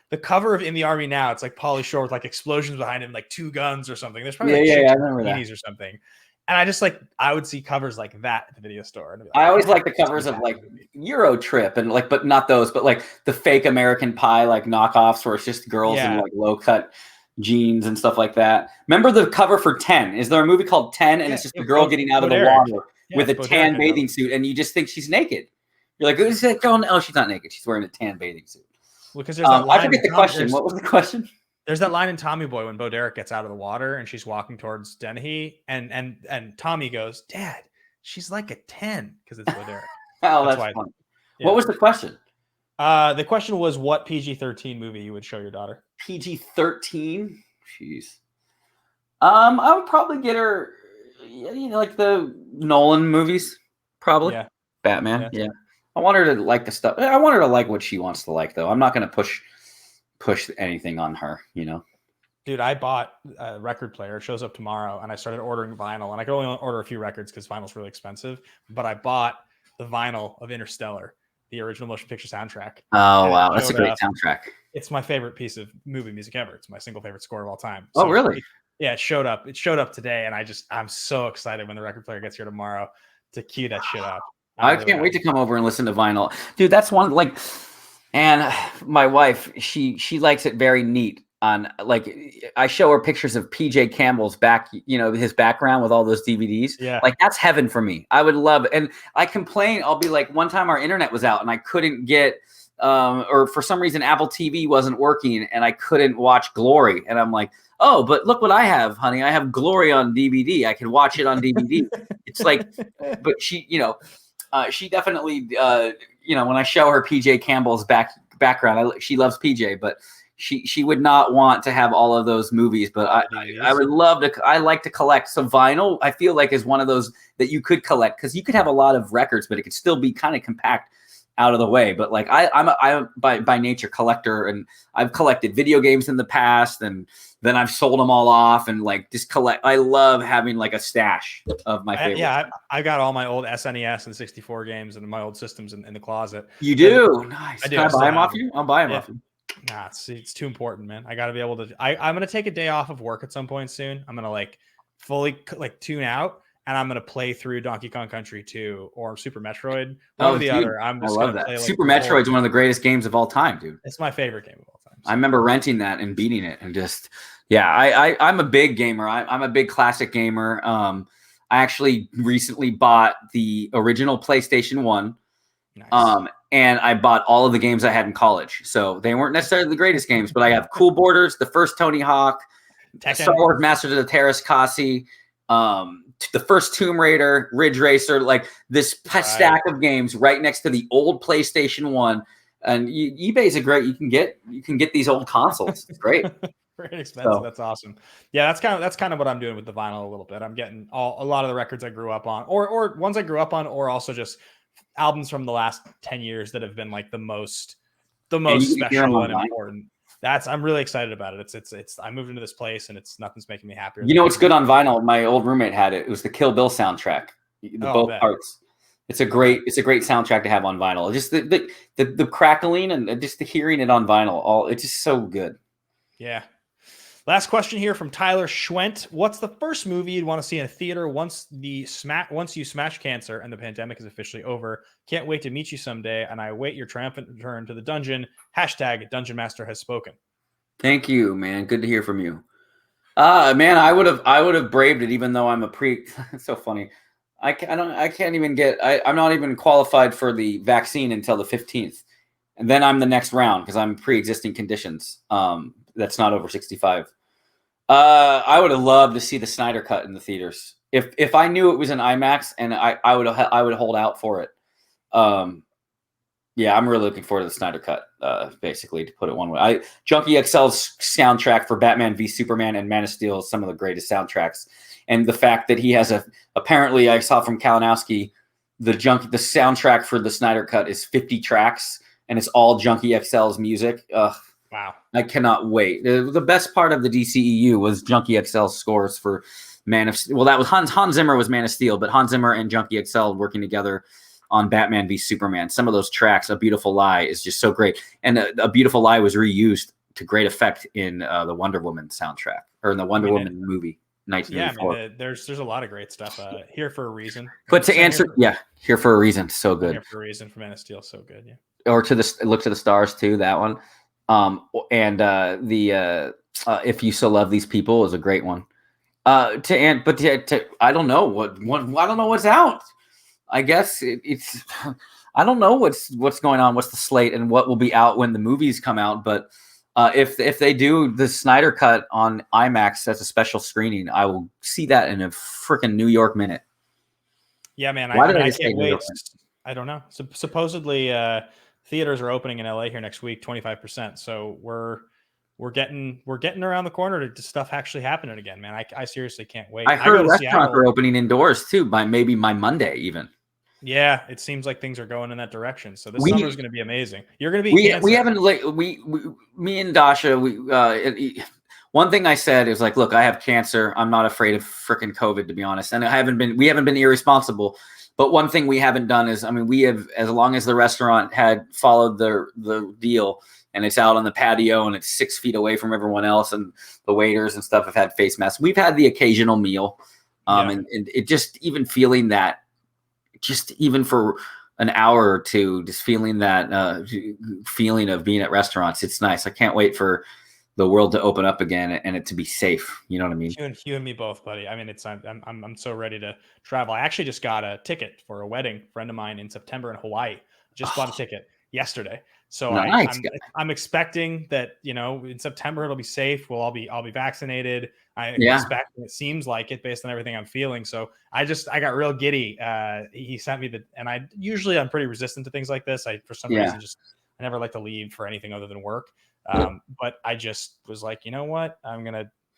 The cover of In the Army Now, it's like Pauly Shore with like explosions behind him, like 2 guns or something. There's probably I remember that. Or something. And I just like, I would see covers like that at the video store. And like, I always like the covers of like Euro Trip and like, but not those, but like the fake American Pie, like knockoffs where it's just girls in like low cut jeans and stuff like that. Remember the cover for 10? Is there a movie called 10? And it's just a girl getting out of the water with a tan bathing suit. And you just think she's naked. You're like, who's that girl? Oh, she's not naked. She's wearing a tan bathing suit. Well, because there's that line I forget the question. What was the question? There's that line in Tommy Boy when Bo Derek gets out of the water and she's walking towards Dennehy, and Tommy goes, "Dad, she's like a 10," because it's Bo Derek. That's fun. Yeah. What was the question? The question was what PG-13 movie you would show your daughter. PG-13? Jeez. I would probably get her, like the Nolan movies, probably. Yeah. Batman. Yeah. I want her to like the stuff. I want her to like what she wants to like, though. I'm not going to push anything on her, Dude, I bought a record player. It shows up tomorrow, and I started ordering vinyl. And I could only order a few records because vinyl's really expensive. But I bought the vinyl of Interstellar, the original motion picture soundtrack. Oh, wow. That's a great soundtrack. It's my favorite piece of movie music ever. It's my single favorite score of all time. So really? It showed up. It showed up today, and I'm so excited when the record player gets here tomorrow to cue that shit up. I can't wait to come over and listen to vinyl. Dude, that's one, like, and my wife, she likes it very neat. On like, I show her pictures of PJ Campbell's back, his background with all those DVDs. Yeah. Like, that's heaven for me. I would love it. And I complain, I'll be like, one time our internet was out and I couldn't get, or for some reason, Apple TV wasn't working and I couldn't watch Glory. And I'm like, oh, but look what I have, honey. I have Glory on DVD. I can watch it on DVD. It's like, but she, she definitely, when I show her PJ Campbell's background, she loves PJ, but she would not want to have all of those movies. But I would love to. I like to collect. So vinyl, I feel like, is one of those that you could collect because you could have a lot of records, but it could still be kind of compact out of the way. But like I'm by nature collector, and I've collected video games in the past, and then I've sold them all off and like just collect. I love having like a stash of my favorite. I got all my old SNES and 64 games and my old systems in the closet. You do? Nice. Can I buy them off you? I'll buy them off you. Nah, it's too important, man. I got to be able to. I'm gonna take a day off of work at some point soon. I'm gonna like fully like tune out, and I'm gonna play through Donkey Kong Country 2 or Super Metroid. One or the other. I'm just gonna play. Like, Super Metroid's one of the greatest games of all time, dude. It's my favorite game of all time. So. I remember renting that and beating it, and just I'm a big gamer. I'm a big classic gamer. I actually recently bought the original PlayStation 1. Nice. And I bought all of the games I had in college. So they weren't necessarily the greatest games, but I have Cool Borders, the first Tony Hawk, Star Wars Masters of the Terrace Kasi, the first Tomb Raider, Ridge Racer, like this stack of games right next to the old PlayStation 1. And eBay's a great, you can get these old consoles. It's great. Very expensive. So. That's awesome. Yeah, that's kind of what I'm doing with the vinyl a little bit. I'm getting a lot of the records I grew up on, or ones I grew up on, or also just albums from the last 10 years that have been like the most special and important. I'm really excited about it. It's I moved into this place and nothing's making me happier. You know what's good on vinyl? My old roommate had it. It was the Kill Bill soundtrack. Both parts. It's a great soundtrack to have on vinyl. Just the crackling and just the hearing it on vinyl, it's just so good. Yeah. Last question here from Tyler Schwent. What's the first movie you'd want to see in a theater once you smash cancer and the pandemic is officially over? Can't wait to meet you someday, and I await your triumphant return to the dungeon. # Dungeon Master has spoken. Thank you, man. Good to hear from you. Man, I would have braved it, even though I'm a pre. It's so funny. I'm not even qualified for the vaccine until the 15th, and then I'm the next round because I'm pre-existing conditions. That's not over 65. I would have loved to see the Snyder Cut in the theaters. If I knew it was in IMAX, and I would hold out for it. Yeah, I'm really looking forward to the Snyder Cut. Basically, to put it one way, Junkie XL's soundtrack for Batman v Superman and Man of Steel is some of the greatest soundtracks. And the fact that he has apparently I saw from Kalinowski, the soundtrack for the Snyder Cut is 50 tracks, and it's all Junkie XL's music. Wow. I cannot wait. The best part of the DCEU was Junkie XL's scores for Man of Steel. Well, that was Hans Zimmer was Man of Steel, but Hans Zimmer and Junkie XL working together on Batman v Superman. Some of those tracks, A Beautiful Lie is just so great. And A Beautiful Lie was reused to great effect in the Wonder Woman soundtrack, or in the Wonder Woman movie, 1984. Yeah, there's a lot of great stuff. Here for a Reason. But to answer, Here for a Reason, so good. Here for a Reason for Man of Steel, so good, yeah. Or Look to the Stars too, that one. And If You So Love These People is a great one. I don't know I don't know what's out. I guess it's I don't know what's going on, what's the slate, and what will be out when the movies come out. But if they do the Snyder Cut on IMAX as a special screening, I will see that in a freaking New York minute. Yeah, man. I can't wait. I don't know. So supposedly theaters are opening in LA here next week, 25%. So we're getting around the corner to stuff actually happening again, man. I seriously can't wait. I heard restaurants are opening indoors too by maybe my Monday even. Yeah, it seems like things are going in that direction. So this summer is going to be amazing. You're going to be. We haven't me and Dasha. One thing I said is like, look, I have cancer. I'm not afraid of freaking COVID, to be honest. And we haven't been irresponsible. But one thing we haven't done is, we have, as long as the restaurant had followed the deal, and it's out on the patio and it's 6 feet away from everyone else, and the waiters and stuff have had face masks. We've had the occasional meal, and it just even feeling that. Just even for an hour or two, just feeling that feeling of being at restaurants, it's nice. I can't wait for the world to open up again and it to be safe. You know what I mean? You and me both, buddy. I'm so ready to travel. I actually just got a ticket for a wedding friend of mine in September in Hawaii. Just bought a ticket yesterday. So nice. I'm expecting that, in September it'll be safe. I'll be vaccinated. I expect, it seems like it based on everything I'm feeling. So I got real giddy. He sent me and I'm pretty resistant to things like this. For some reason, I never like to leave for anything other than work. But I just was like, you know what? I'm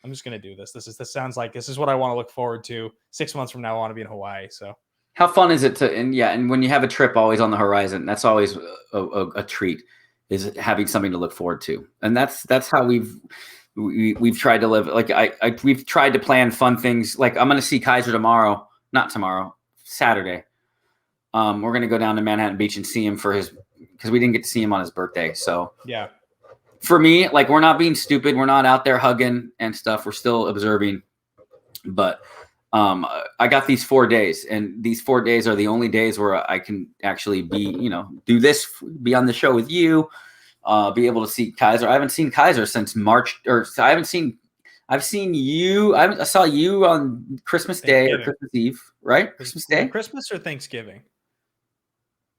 just gonna do this. This sounds like this is what I want to look forward to. 6 months from now, I want to be in Hawaii. So how fun is it and when you have a trip always on the horizon, that's always a treat, is having something to look forward to. And that's how we've tried to live. Like we've tried to plan fun things. Like I'm going to see Kaiser Saturday. We're going to go down to Manhattan Beach and see him because we didn't get to see him on his birthday. So yeah, for me, like, we're not being stupid. We're not out there hugging and stuff. We're still observing, but I got these 4 days, and these 4 days are the only days where I can actually be, do this, be on the show with you, be able to see Kaiser. I haven't seen Kaiser since March, I've seen you. I saw you on Christmas Day or Christmas Eve, right? Christmas Day? Christmas or Thanksgiving?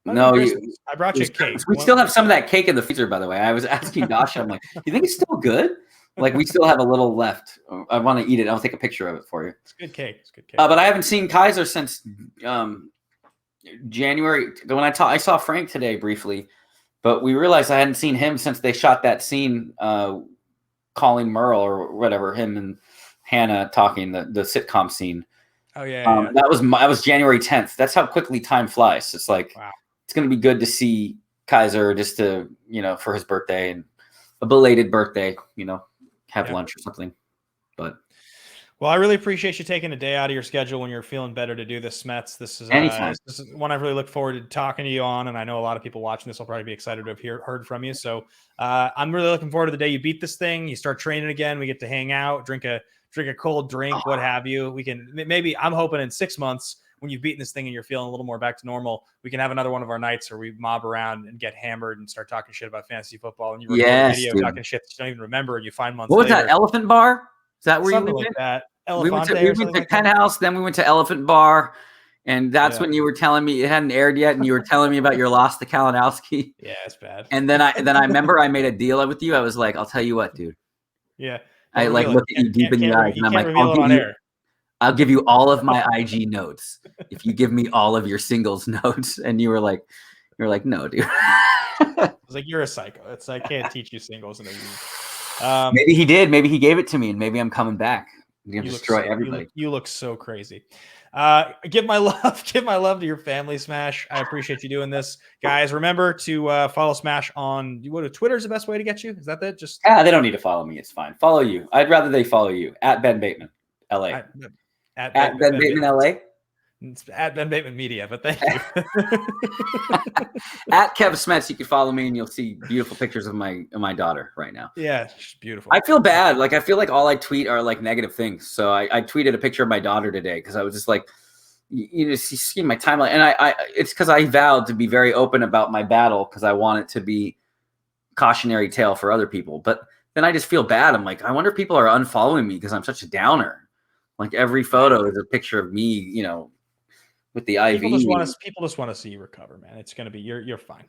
No, I brought you a cake. We still have some of that cake in the freezer, by the way. I was asking Dasha, I'm like, you think it's still good? Like, we still have a little left. I want to eat it. I'll take a picture of it for you. It's good cake. But I haven't seen Kaiser since January. When I saw Frank today briefly, but we realized I hadn't seen him since they shot that scene calling Merle or whatever, him and Hannah talking, the sitcom scene. Oh yeah. That was January 10th. That's how quickly time flies. It's like, wow. It's going to be good to see Kaiser just to, for his birthday and a belated birthday, have lunch or something. But Well, I really appreciate you taking a day out of your schedule when you're feeling better to do this, Smets. This is one I really look forward to talking to you on, and I know a lot of people watching this will probably be excited to have heard from you. So I'm really looking forward to the day you beat this thing. You start training again. We get to hang out, drink a cold drink, what have you. We can maybe, I'm hoping in 6 months when you've beaten this thing and you're feeling a little more back to normal, we can have another one of our nights where we mob around and get hammered and start talking shit about fantasy football. And you record a video talking shit that you don't even remember, and you find months later. What was that, Elephant Bar? Is that where something you like that? We went to Penthouse, then we went to Elephant Bar, and that's when you were telling me it hadn't aired yet, and you were telling me about your loss to Kalinowski. Yeah, it's bad. And then I remember I made a deal with you. I was like, I'll tell you what, dude. Yeah. I like looked at you deep in the eyes, and I'm like, I'll give you all of my IG notes if you give me all of your singles notes. And you were like, no, dude. I was like, you're a psycho. I can't teach you singles in a week. Maybe he did. Maybe he gave it to me, and maybe I'm coming back. I'm gonna destroy everybody. You look so crazy. Give my love to your family, Smash. I appreciate you doing this, guys. Remember to follow Smash on Twitter is the best way to get you. Is that just? They don't need to follow me. It's fine. Follow you. I'd rather they follow you at Ben Bateman, LA. At Ben Bateman, LA. It's at Ben Bateman Media, but thank you. At Kev Smets, you can follow me and you'll see beautiful pictures of my daughter right now. Yeah, she's beautiful. I feel bad. Like, I feel like all I tweet are like negative things. So I tweeted a picture of my daughter today because I was just like, you see my timeline. And it's because I vowed to be very open about my battle because I want it to be cautionary tale for other people. But then I just feel bad. I'm like, I wonder if people are unfollowing me because I'm such a downer. Like, every photo is a picture of me, with the IV. People just want to see you recover, man. It's going to be, you're fine.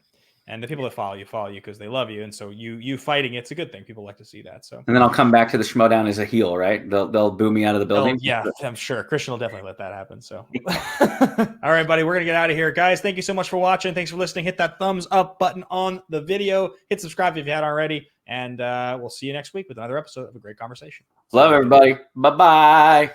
And the people that follow you because they love you. And so you fighting, it's a good thing. People like to see that. So, and then I'll come back to the Schmoedown as a heel, right? They'll boo me out of the building. Yeah, I'm sure Christian will definitely let that happen. So, all right, buddy, we're going to get out of here, guys. Thank you so much for watching. Thanks for listening. Hit that thumbs up button on the video. Hit subscribe if you hadn't already. And we'll see you next week with another episode of A Great Conversation. Love everybody. Bye-bye.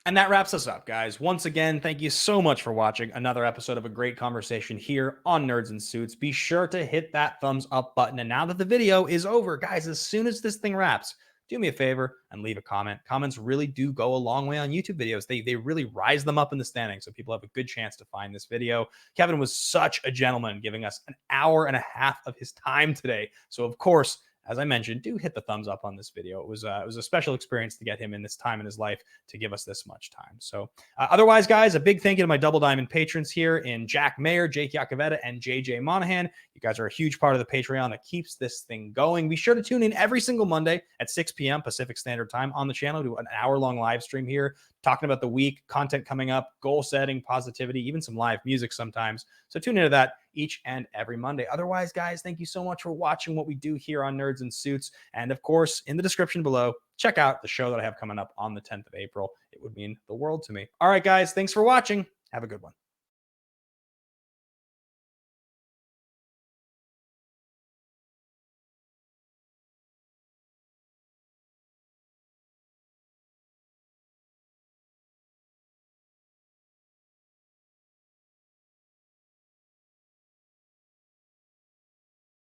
And that wraps us up, guys. Once again, thank you so much for watching another episode of A Great Conversation here on Nerds and Suits. Be sure to hit that thumbs up button. And now that the video is over, guys, as soon as this thing wraps, do me a favor and leave a comment. Comments really do go a long way on YouTube videos. They really rise them up in the standings, so people have a good chance to find this video. Kevin was such a gentleman, giving us an hour and a half of his time today. So, of course, as I mentioned, do hit the thumbs up on this video. It was a special experience to get him in this time in his life to give us this much time. So otherwise, guys, a big thank you to my Double Diamond patrons here in Jack Mayer, Jake Yacovetta, and JJ Monahan. You guys are a huge part of the Patreon that keeps this thing going. Be sure to tune in every single Monday at 6 p.m. Pacific Standard Time on the channel. Do an hour-long live stream here, talking about the week, content coming up, goal setting, positivity, even some live music sometimes. So tune into that each and every Monday. Otherwise, guys, thank you so much for watching what we do here on Nerds and Suits. And of course, in the description below, check out the show that I have coming up on the 10th of April. It would mean the world to me. All right, guys, thanks for watching. Have a good one.